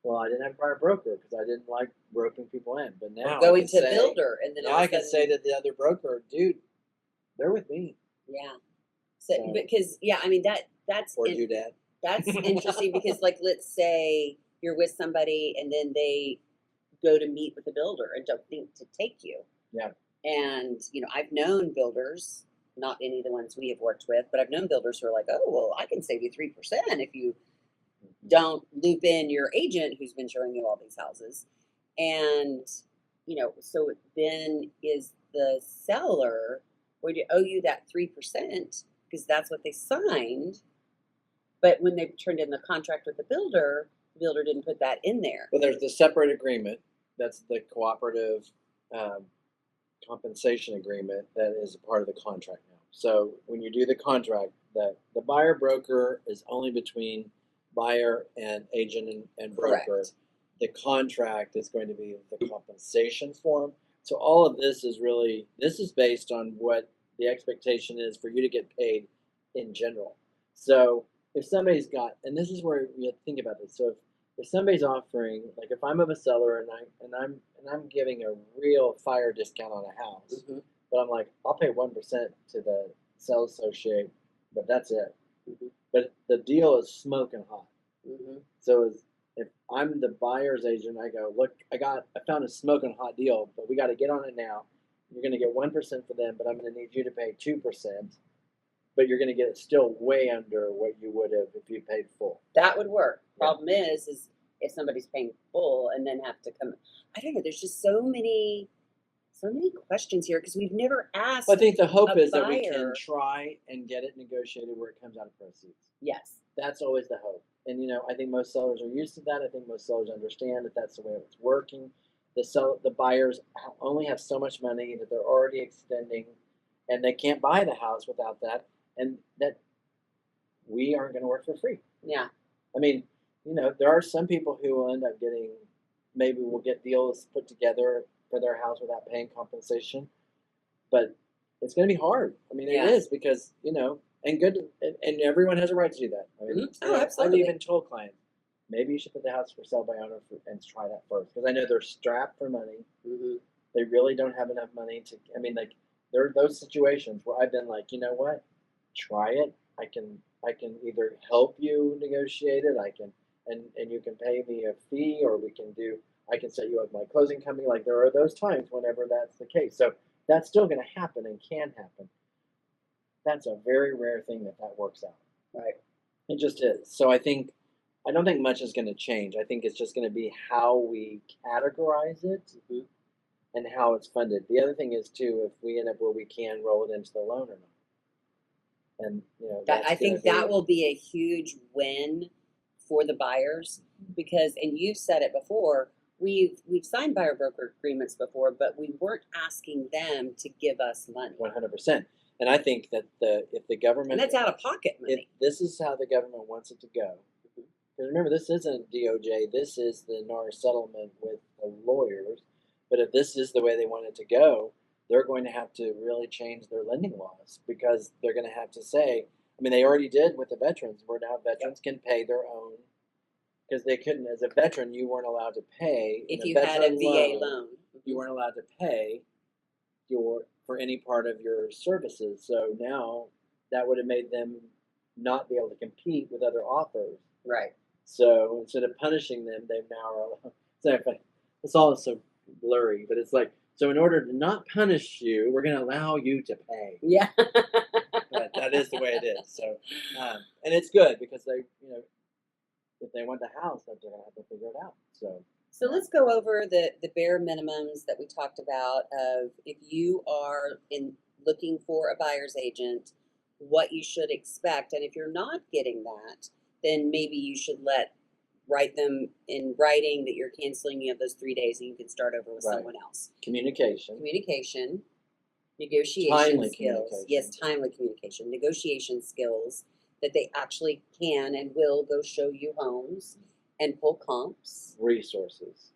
well, I didn't have a prior broker because I didn't like roping people in. But now going to builder, and then now I can say that the other broker, dude, they're with me. Yeah. So because I mean that's or doodad. That's interesting because like let's say you're with somebody and then they go to meet with the builder and don't think to take you. Yeah. And I've known builders, not any of the ones we have worked with, but I've known builders who are like, oh well, I can save you 3% if you don't loop in your agent who's been showing you all these houses. And so then is the seller going to owe you that 3% because that's what they signed, but when they turned in the contract with the builder didn't put that in there. Well, there's the separate agreement. That's the cooperative compensation agreement that is a part of the contract now. So when you do the contract, the buyer broker is only between buyer and agent and broker. Correct. The contract is going to be the compensation form. So all of this is based on what the expectation is for you to get paid in general. So if somebody's got, and this is where you have to think about this. So if somebody's offering, like if I'm a seller and I'm giving a real fire discount on a house, Mm-hmm. but I'm like, I'll pay 1% to the sales associate, but that's it. Mm-hmm. But the deal is smoking hot. Mm-hmm. So if I'm the buyer's agent, I go, look, I found a smoking hot deal, but we got to get on it now. You're going to get 1% for them, but I'm going to need you to pay 2%. But you're going to get it still way under what you would have if you paid full. That would work. Yeah. Problem is if somebody's paying full and then have to come. I don't know. There's just so many questions here because we've never asked. Well, I think the hope is buyer. that we can try and get it negotiated where it comes out of proceeds. Yes. That's always the hope. And I think most sellers are used to that. I think most sellers understand that that's the way it's working. The buyers only have so much money that they're already extending, and they can't buy the house without that. And that we aren't going to work for free. Yeah. I mean, there are some people who will end up getting, maybe will get deals put together for their house without paying compensation, but it's going to be hard. I mean, Yeah. it is because, and everyone has a right to do that. I mean, Mm-hmm. Oh, absolutely. I've even told clients, maybe you should put the house for sale by owner and try that first. Because I know they're strapped for money. Mm-hmm. They really don't have enough money to, like, there are those situations where I've been like, you know what? Try it. I can either help you negotiate it. And you can pay me a fee, or I can set you up my closing company. Like, there are those times whenever that's the case. So that's still going to happen and can happen. That's a very rare thing that works out. Right. It just is. So I don't think much is going to change. I think it's just going to be how we categorize it. Mm-hmm. And how it's funded. The other thing is too, if we end up where we can roll it into the loan or not. And I think that will be a huge win for the buyers because, and you've said it before, we've signed buyer broker agreements before, but we weren't asking them to give us money. 100%. And I think that if the government, and that's out of pocket money. This is how the government wants it to go. Because remember, this isn't DOJ. This is the NAR settlement with the lawyers. But if this is the way they want it to go, they're going to have to really change their lending laws because they're going to have to say, I mean, they already did with the veterans, where now veterans can pay their own, because they couldn't, as a veteran, you weren't allowed to pay. If you had a VA loan. You weren't allowed to pay for any part of your services. So now that would have made them not be able to compete with other offers. Right. So instead of punishing them, they've now, it's all so blurry, but it's like, so in order to not punish you, we're going to allow you to pay. Yeah. that That is the way it is. So, and it's good because they, if they want the house, they're gonna have to figure it out. So. So let's go over the bare minimums that we talked about of if you are looking for a buyer's agent, what you should expect. And if you're not getting that, then maybe you should write them in writing that you're canceling. You have those 3 days and you can start over with Right. someone else. Communication, negotiation timely skills. communication. Yes, timely communication, negotiation skills that they actually can and will go show you homes and pull comps. resources,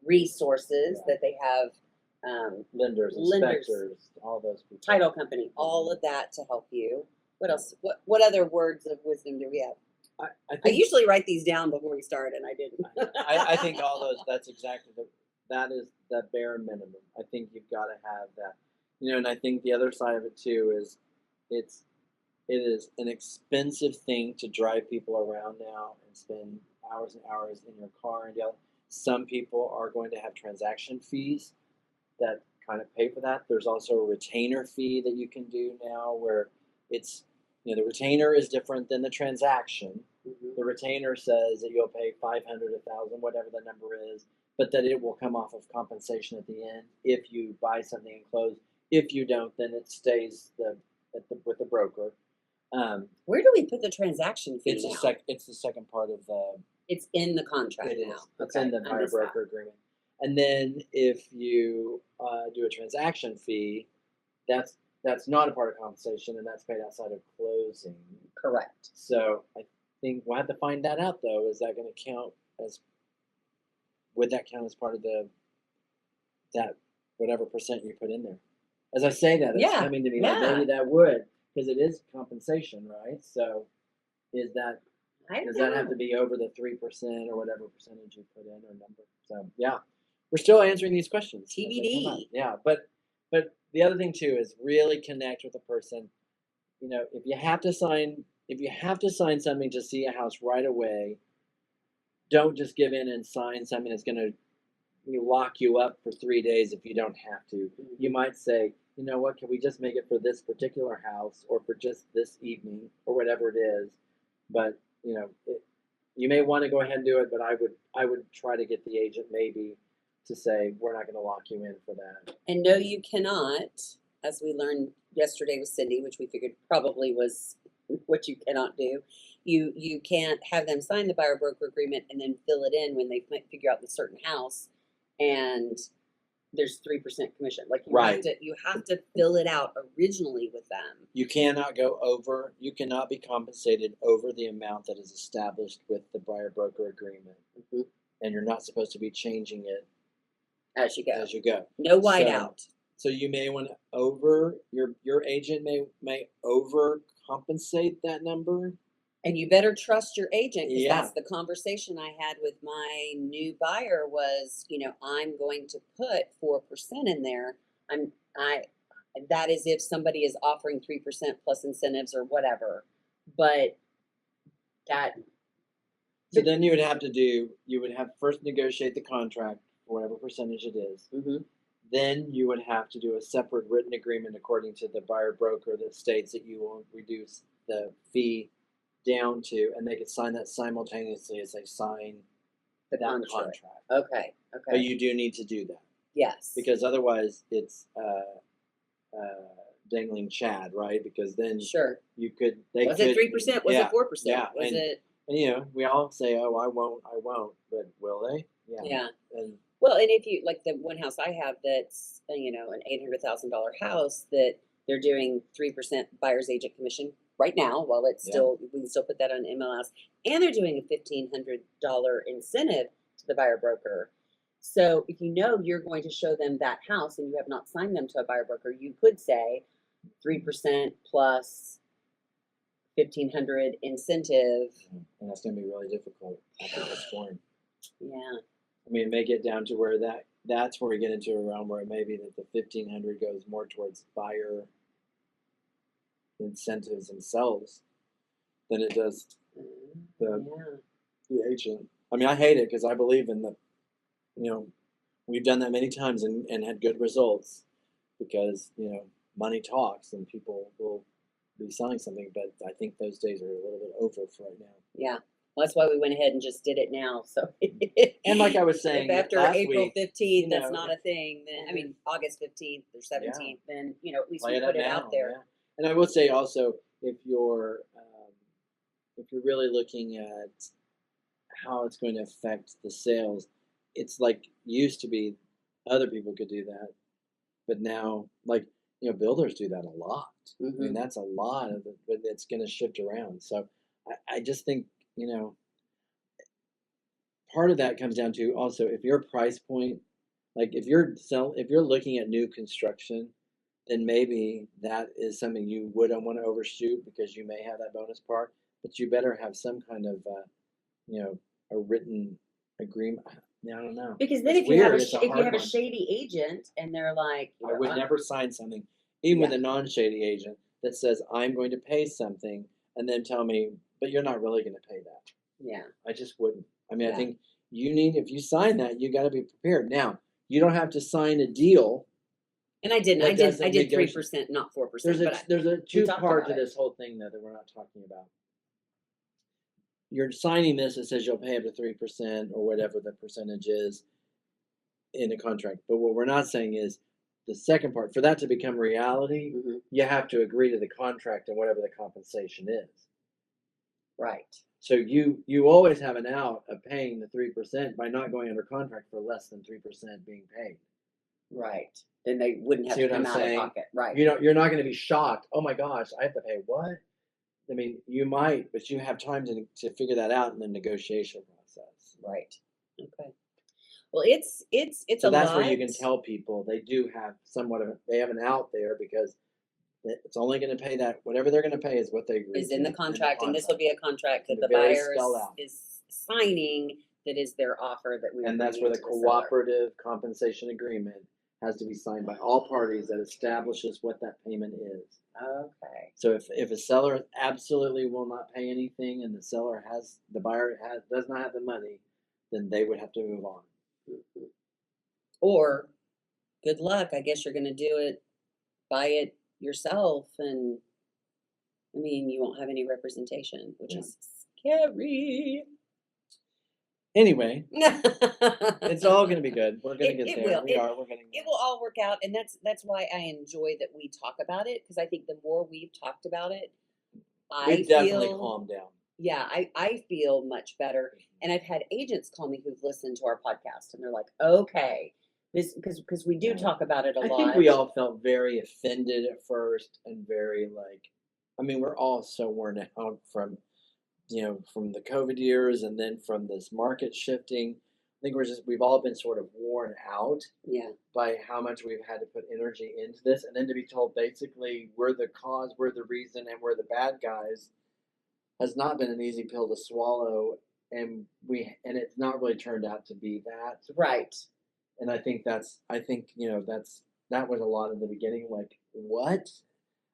Resources Yeah. that they have, lenders, Lenders. inspectors, all those people. title company, all of that to help you. What else? What other words of wisdom do we have? I I think usually write these down before we start, and I didn't. I think all those. That's exactly that is the bare minimum. I think you've got to have that. And I think the other side of it too is it is an expensive thing to drive people around now and spend hours and hours in your car and yell. Some people are going to have transaction fees that kind of pay for that. There's also a retainer fee that you can do now where it's the retainer is different than the transaction. Mhm. The retainer says that you'll pay 500, 1,000, whatever the number is, but that it will come off of compensation at the end if you buy something and close. If you don't, then it stays with the broker. Where do we put the transaction fee It's now? it's the second part of the. It's in the contract It now. is. It's Okay, in the I buyer missed that. broker agreement. And then if you do a transaction fee, that's not a part of compensation, and that's paid outside of closing. Correct. So I think we'll have to find that out though. Is that going to count as? Would that count as part of that whatever percent you put in there? As I say that, it's Yeah, coming to me like yeah. maybe that would, because it is compensation, right? So is that I does don't that have know. to be over the 3% or whatever percentage you put in or number? So yeah, we're still answering these questions. as they come up. TBD. Yeah, but the other thing too is really connect with the person. If you have to sign something to see a house right away, don't just give in and sign something that's going to lock you up for 3 days if you don't have to. You might say, you know what, can we just make it for this particular house or for just this evening or whatever it is? But you may want to go ahead and do it, but I would try to get the agent maybe to say we're not going to lock you in for that. And no, you cannot, as we learned yesterday with Cindy, which we figured probably was what you cannot do. You can't have them sign the buyer broker agreement and then fill it in when they might figure out the certain house, and there's 3% commission. Like Right. you have to fill it out originally with them. You cannot go over. You cannot be compensated over the amount that is established with the buyer broker agreement, and you're not supposed to be changing it As you go. as you go. No whiteout. So you may want to your agent may overcompensate that number. And you better trust your agent, because Yeah. that's the conversation I had with my new buyer was, I'm going to put 4% in there. That is if somebody is offering 3% plus incentives or whatever. But that So then you would have first negotiate the contract for whatever percentage it is. Then you would have to do a separate written agreement according to the buyer broker that states that you will reduce the fee down to, and they could sign that simultaneously as they sign the that contract. contract. Okay. But you do need to do that Yes. because otherwise it's dangling Chad, right? Because then Sure. you could Was it 3%? Was it 4%? Yeah, Was it? and we all say, "Oh, I won't," but will they? Yeah. And Well, and if you like the one house I have that's an $800,000 house that they're doing 3% buyer's agent commission right now, while it's still we can still put that on MLS, and they're doing a $1,500 incentive to the buyer broker. So if you're going to show them that house and you have not signed them to a buyer broker, you could say 3% plus 1,500 incentive. and that's going to be really difficult after this point. Yeah. I mean, it may get down to where that's where we get into a realm where maybe that the 1,500 goes more towards buyer incentives themselves than it does the agent. I mean, I hate it because I believe in we've done that many times and had good results because money talks and people will be selling something, but I think those days are a little bit over for right now. Yeah. Well, that's why we went ahead and just did it now. So, And like I was saying if after last April week, 15th, you that's know, not a thing, then I mean August 15th or 17th, then at least play we it put up it now. out there. Yeah. And I will say also, if you're really looking at how it's going to affect the sales, it's like used to be other people could do that, but now like builders do that a lot. I mean, hmm that's a lot of it, but it's going to shift around. So I just think part of that comes down to also if your price point, like if you're looking at new construction, then maybe that is something you wouldn't want to overshoot because you may have that bonus part, but you better have some kind of a written agreement. I don't know. Because then It's if you have weird. It's a if you hard have a one. shady agent and they're like, I would never sign something, even with Yeah. a non-shady agent, that says I'm going to pay something, and then tell me, but you're not really going to pay that. yeah, I just wouldn't. I mean, I Yeah. think if you sign that, you got to be prepared. Now, you don't have to sign a deal. and I didn't. That I did. doesn't I did negotiate. 3%, not 4%. There's But a we two talked part about to it. this whole thing though that we're not talking about. You're signing this that says you'll pay up to 3% or whatever the percentage is in a contract. But what we're not saying is the second part. For that to become reality, Mhm. you have to agree to the contract and whatever the compensation is. Right. So you always have an out of paying the 3% by not going under contract for less than 3% being paid. Right. Then they wouldn't have See to what I'm come out of saying? pocket. Right. You're not going to be shocked. Oh my gosh, I have to pay what? I mean, you might, but you have time to figure that out in the negotiation process. Right. Okay. Well, it's So a that's lot. where you can tell people they do have they have an out there because it's only going to pay that whatever they're going to pay is what they agree Is to in the contract, and this will be a contract that And the very buyer spelled out. is signing. That is their offer that we are And that's bringing where the to seller. cooperative compensation agreement has to be signed by all parties that establishes what that payment is. Okay. So if a seller absolutely will not pay anything and the buyer does not have the money, then they would have to move on. Mhm. Or, good luck. I guess you're going to do it, buy it yourself, and I mean, you won't have any representation, which Yeah. is scary. Anyway, it's all going to be good. We're going to get It there. will. We're getting It there. will all work out, and that's why I enjoy that we talk about it, because I think the more we've talked about it, I We've definitely feel calmed down. yeah, I feel much better. And I've had agents call me who've listened to our podcast, and they're like, okay, this because we do Yeah. talk about it a I lot. think we all felt very offended at first and very I mean, we're all so worn out from from the COVID years and then from this market shifting. I think we've all been sort of worn out Yeah, by how much we've had to put energy into this, and then to be told basically we're the cause, we're the reason, and we're the bad guys has not been an easy pill to swallow, and it's not really turned out to be that. right. And I think that was a lot in the beginning. Like, what?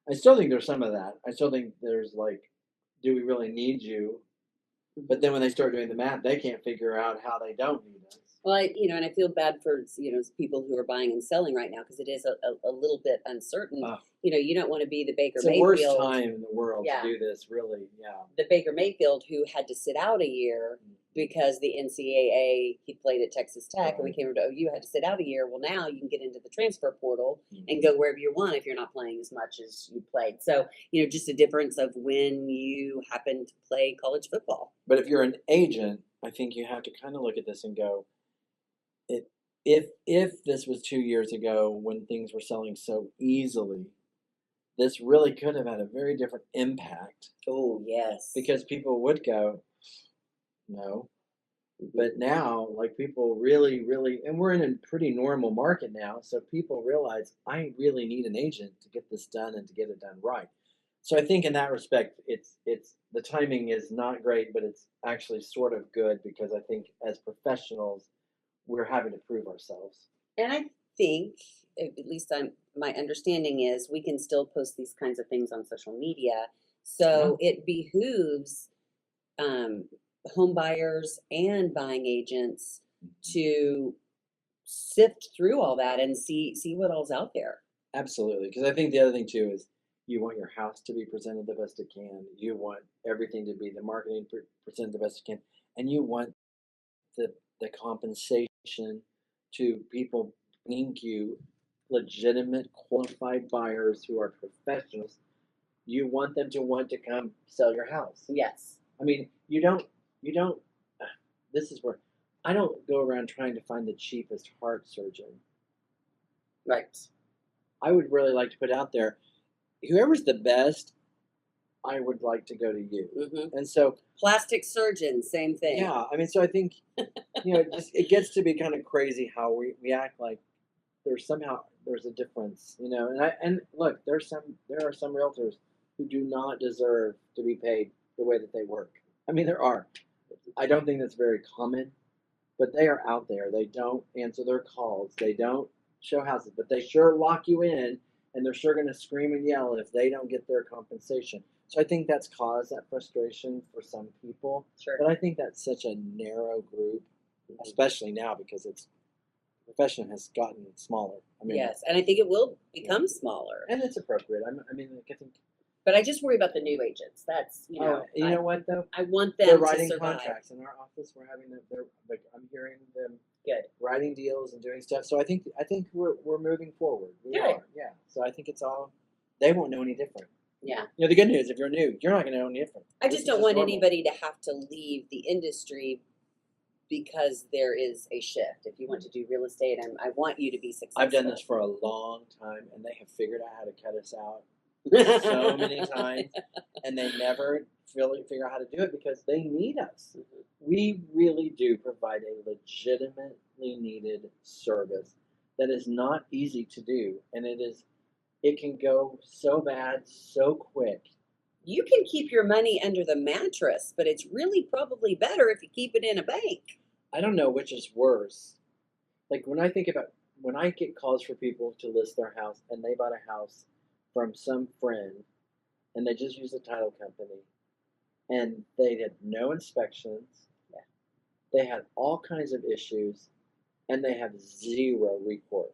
I still think there's some of that. I still think there's do we really need you? But then when they start doing the math, they can't figure out how they don't need us. Well, and I feel bad for people who are buying and selling right now, because it is a little bit uncertain. Oh. You don't want to be the Baker It's the Mayfield. worst time in the world Yeah. to do this, really. Yeah. The Baker Mayfield who had to sit out a year because the NCAA, he played at Texas Tech, and we came over to OU, had to sit out a year. Well, now you can get into the transfer portal and go wherever you want if you're not playing as much as you played. So, just a difference of when you happen to play college football. But if you're an agent, I think you have to kind of look at this and go, if this was 2 years ago when things were selling so easily, this really could have had a very different impact. Oh, yes. Because people would go, no. But now, people really, really, and we're in a pretty normal market now, so people realize I really need an agent to get this done and to get it done right. So I think in that respect, it's the timing is not great, but it's actually sort of good because I think as professionals, we're having to prove ourselves. And I think, at least my understanding is, we can still post these kinds of things on social media. So it behooves home buyers and buying agents to sift through all that and see what all's out there. Absolutely, because I think the other thing too is You want your house to be presented the best it can. You want everything to be the marketing presented the best it can, and you want the compensation to people bring you legitimate, qualified buyers who are professionals. You want them to want to come sell your house. Yes. I mean, you don't. This is where I don't go around trying to find the cheapest heart surgeon. Right. I would really like to put out there, whoever's the best, I would like to go to you. Mm-hmm. And so, Plastic surgeon, same thing. yeah, I mean, so I think, it gets to be kind of crazy how we act like there's a difference, and look, there are some realtors who do not deserve to be paid the way that they work. I mean, there are. I don't think that's very common, but they are out there. They don't answer their calls. They don't show houses, but they sure lock you in, and they're sure going to scream and yell if they don't get their compensation. So I think that's caused that frustration for some people. Sure. But I think that's such a narrow group, especially now because the profession has gotten smaller. I mean, yes, and I think it will become smaller. and it's appropriate. I mean, I think. But I just worry about the new agents. That's you know what though? I want them They're to writing survive. contracts in our office. We're having them. They're like I'm hearing them Good. writing deals and doing stuff. So I think we're moving forward. We Good. are, yeah. So I think it's all. They won't know any different. Yeah. The good news, if you're new, you're not going to know any different. I This just is don't want normal. anybody to have to leave the industry because there is a shift. If you want to do real estate, I want you to be successful. I've done this for a long time, and they have figured out how to cut us out so many times, and they never really figure out how to do it because they need us. Mhm. We really do provide a legitimately needed service that is not easy to do, and it can go so bad so quick. You can keep your money under the mattress, but it's really probably better if you keep it in a bank. I don't know which is worse. Like when I get calls for people to list their house and they bought a house from some friend and they just used a title company and they did no inspections. Yeah. They had all kinds of issues and they have zero recourse.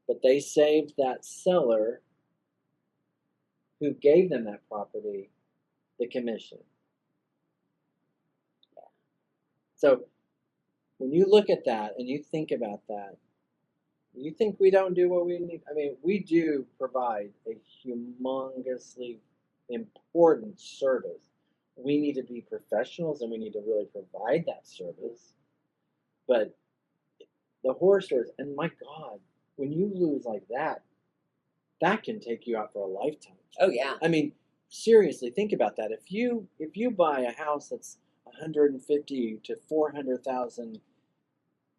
But they saved that seller who gave them that property the commission. Yeah. So when you look at that and you think about that, you think we don't do what we need? I mean, we do provide a humongously important service. We need to be professionals and we need to really provide that service. But the horror stories, and my God, when you lose like that can take you out for a lifetime. Oh yeah. I mean, seriously, think about that. If you buy a house that's 150 to 400,000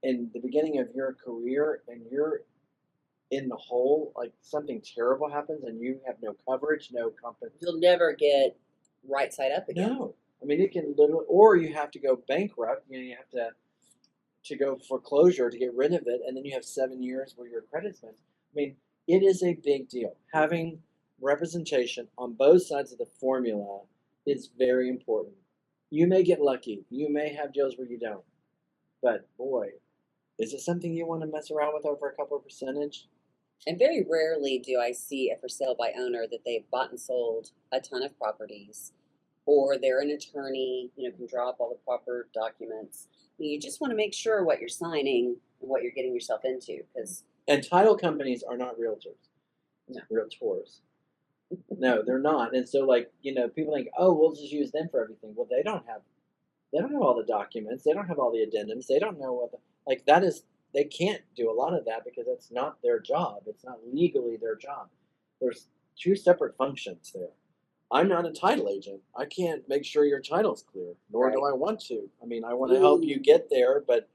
in the beginning of your career and you're in the hole, like something terrible happens and you have no coverage, no compensation. You'll never get right side up again. No. I mean, it can literally, or you have to go bankrupt. You have to go foreclosure to get rid of it, and then you have 7 years where your credit's been. I mean, it is a big deal. Having representation on both sides of the formula is very important. You may get lucky. You may have deals where you don't. But boy, is it something you want to mess around with over a couple of percentage? And very rarely do I see a for sale by owner that they've bought and sold a ton of properties, or they're an attorney, can draw up all the proper documents. I mean, you just want to make sure what you're signing and what you're getting yourself into, because And title companies are not realtors. No. Realtors. No, they're not. And so, people think, oh, we'll just use them for everything. Well, they don't have all the documents. They don't have all the addendums. They don't know they can't do a lot of that because that's not their job. It's not legally their job. There's two separate functions there. I'm not a title agent. I can't make sure your title's clear, nor do Right. I want to. I mean, I want to help you get there, but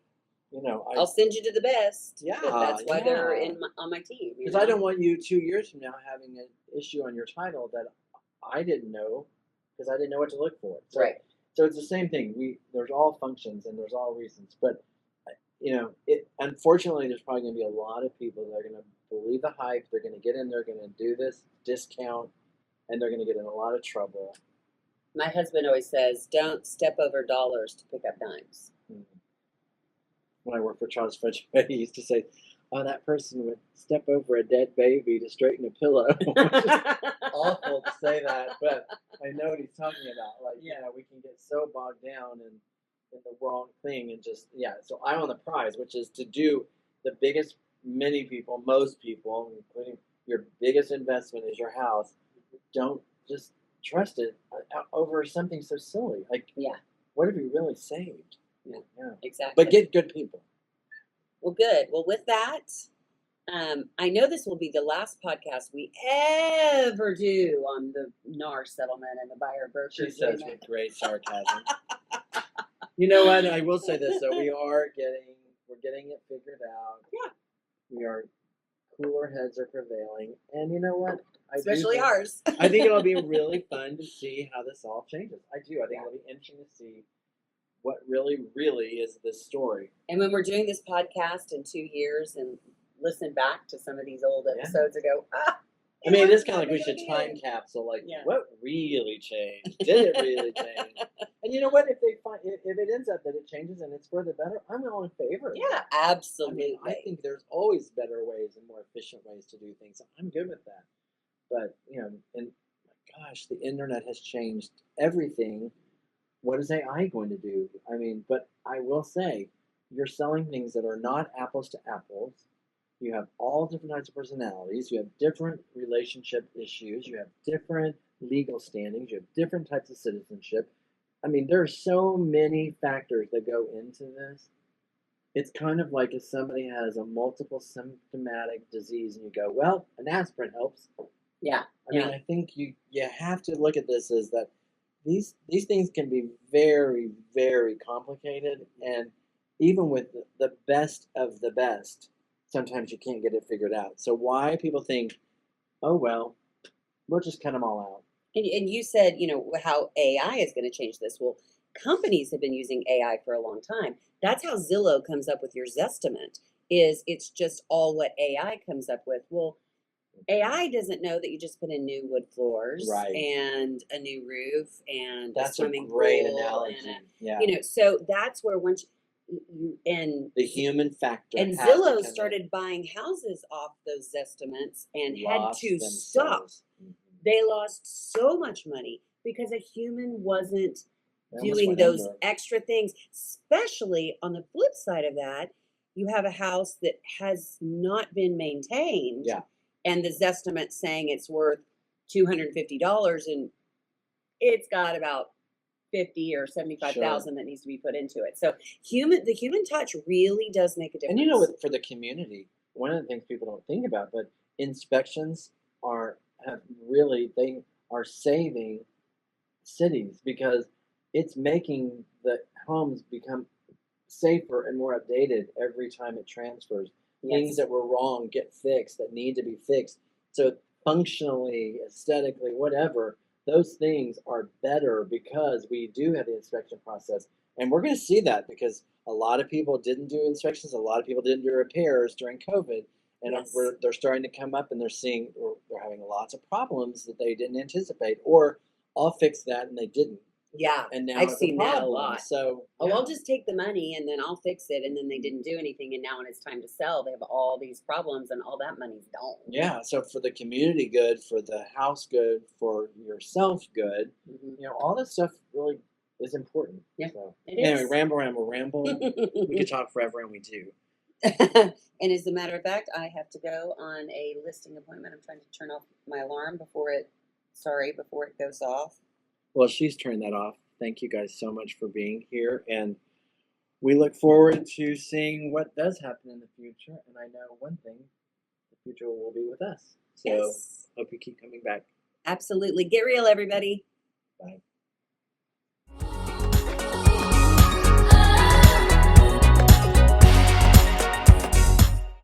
I'll send you to the best. Yeah, That's why they're yeah. on my team. Because I don't want you 2 years from now having an issue on your title that I didn't know because I didn't know what to look for. So, Right. So it's the same thing. There's all functions and there's all reasons, but unfortunately, there's probably going to be a lot of people that are going to believe the hype. They're going to get in. They're going to do this discount, and they're going to get in a lot of trouble. My husband always says, "Don't step over dollars to pick up dimes." When I worked for Charles Fudge, he used to say, oh, that person would step over a dead baby to straighten a pillow. Awful to say that, but I know what he's talking about. Like, Yeah. we can get so bogged down in the wrong thing and just, So I want the prize, which is to do the biggest, most people, including your biggest investment is your house. Don't just trust it over something so silly. Like, Yeah. what have you really saved? Yeah. Yeah. Exactly. But get good people. Well, good. Well, with that, I know this will be the last podcast we ever do on the NAR settlement and the buyer broker She says agreement. with great sarcasm. You know what? I will say this though: we're getting it figured out. Yeah. We are cooler heads are prevailing, and you know what? Especially ours. I think it'll be really fun to see how this all changes. I do. I think it'll be interesting to see what really is this story. And when we're doing this podcast in 2 years and listen back to some of these old episodes and go, I mean, it is kind of like we should time capsule, like, what really changed? Did it really change? And you know what? If it ends up that it changes and it's for the better, I'm all in favor. Yeah, absolutely. I think there's always better ways and more efficient ways to do things. I'm good with that. But, and my gosh, the internet has changed everything. What is AI going to do? I mean, but I will say, you're selling things that are not apples to apples. You have all different types of personalities. You have different relationship issues. You have different legal standings. You have different types of citizenship. I mean, there are so many factors that go into this. It's kind of like if somebody has a multiple symptomatic disease and you go, well, an aspirin helps. Yeah. I mean, I think you have to look at this as that these things can be very, very complicated, and even with the best of the best, sometimes you can't get it figured out. So why people think, oh well, we'll just cut them all out. And you said, how AI is going to change this. Well, companies have been using AI for a long time. That's how Zillow comes up with your Zestimate. It's just all what AI comes up with. Well, AI doesn't know that you just put in new wood floors and a new roof and that's a swimming great pool analogy. So that's where once you and the human factor. And Zillow started buying houses off those estimates and had to stop. Mm-hmm. They lost so much money because a human wasn't doing those extra things. Especially on the flip side of that, you have a house that has not been maintained. Yeah. And the Zestimate saying it's worth $250, and it's got about 50 or 75,000 that needs to be put into it. So the human touch really does make a difference. And for the community, one of the things people don't think about, but inspections they are saving cities because it's making the homes become safer and more updated every time it transfers. Things that were wrong get fixed that need to be fixed. So functionally, aesthetically, whatever, those things are better because we do have the inspection process. And we're going to see that because a lot of people didn't do inspections. A lot of people didn't do repairs during COVID. And they're starting to come up and they're having lots of problems that they didn't anticipate. Or I'll fix that and they didn't. Yeah, and now I've seen that a lot. So, I'll just take the money and then I'll fix it, and then they didn't do anything, and now when it's time to sell, they have all these problems, and all that money's gone. Yeah, so for the community good, for the house good, for yourself good, all this stuff really is important. Yeah, so, anyway, ramble. We could talk forever, and we do. And as a matter of fact, I have to go on a listing appointment. I'm trying to turn off my alarm before it goes off. Well, she's turned that off. Thank you guys so much for being here. And we look forward to seeing what does happen in the future. And I know one thing, the future will be with us. So hope you keep coming back. Absolutely. Get real, everybody. Bye.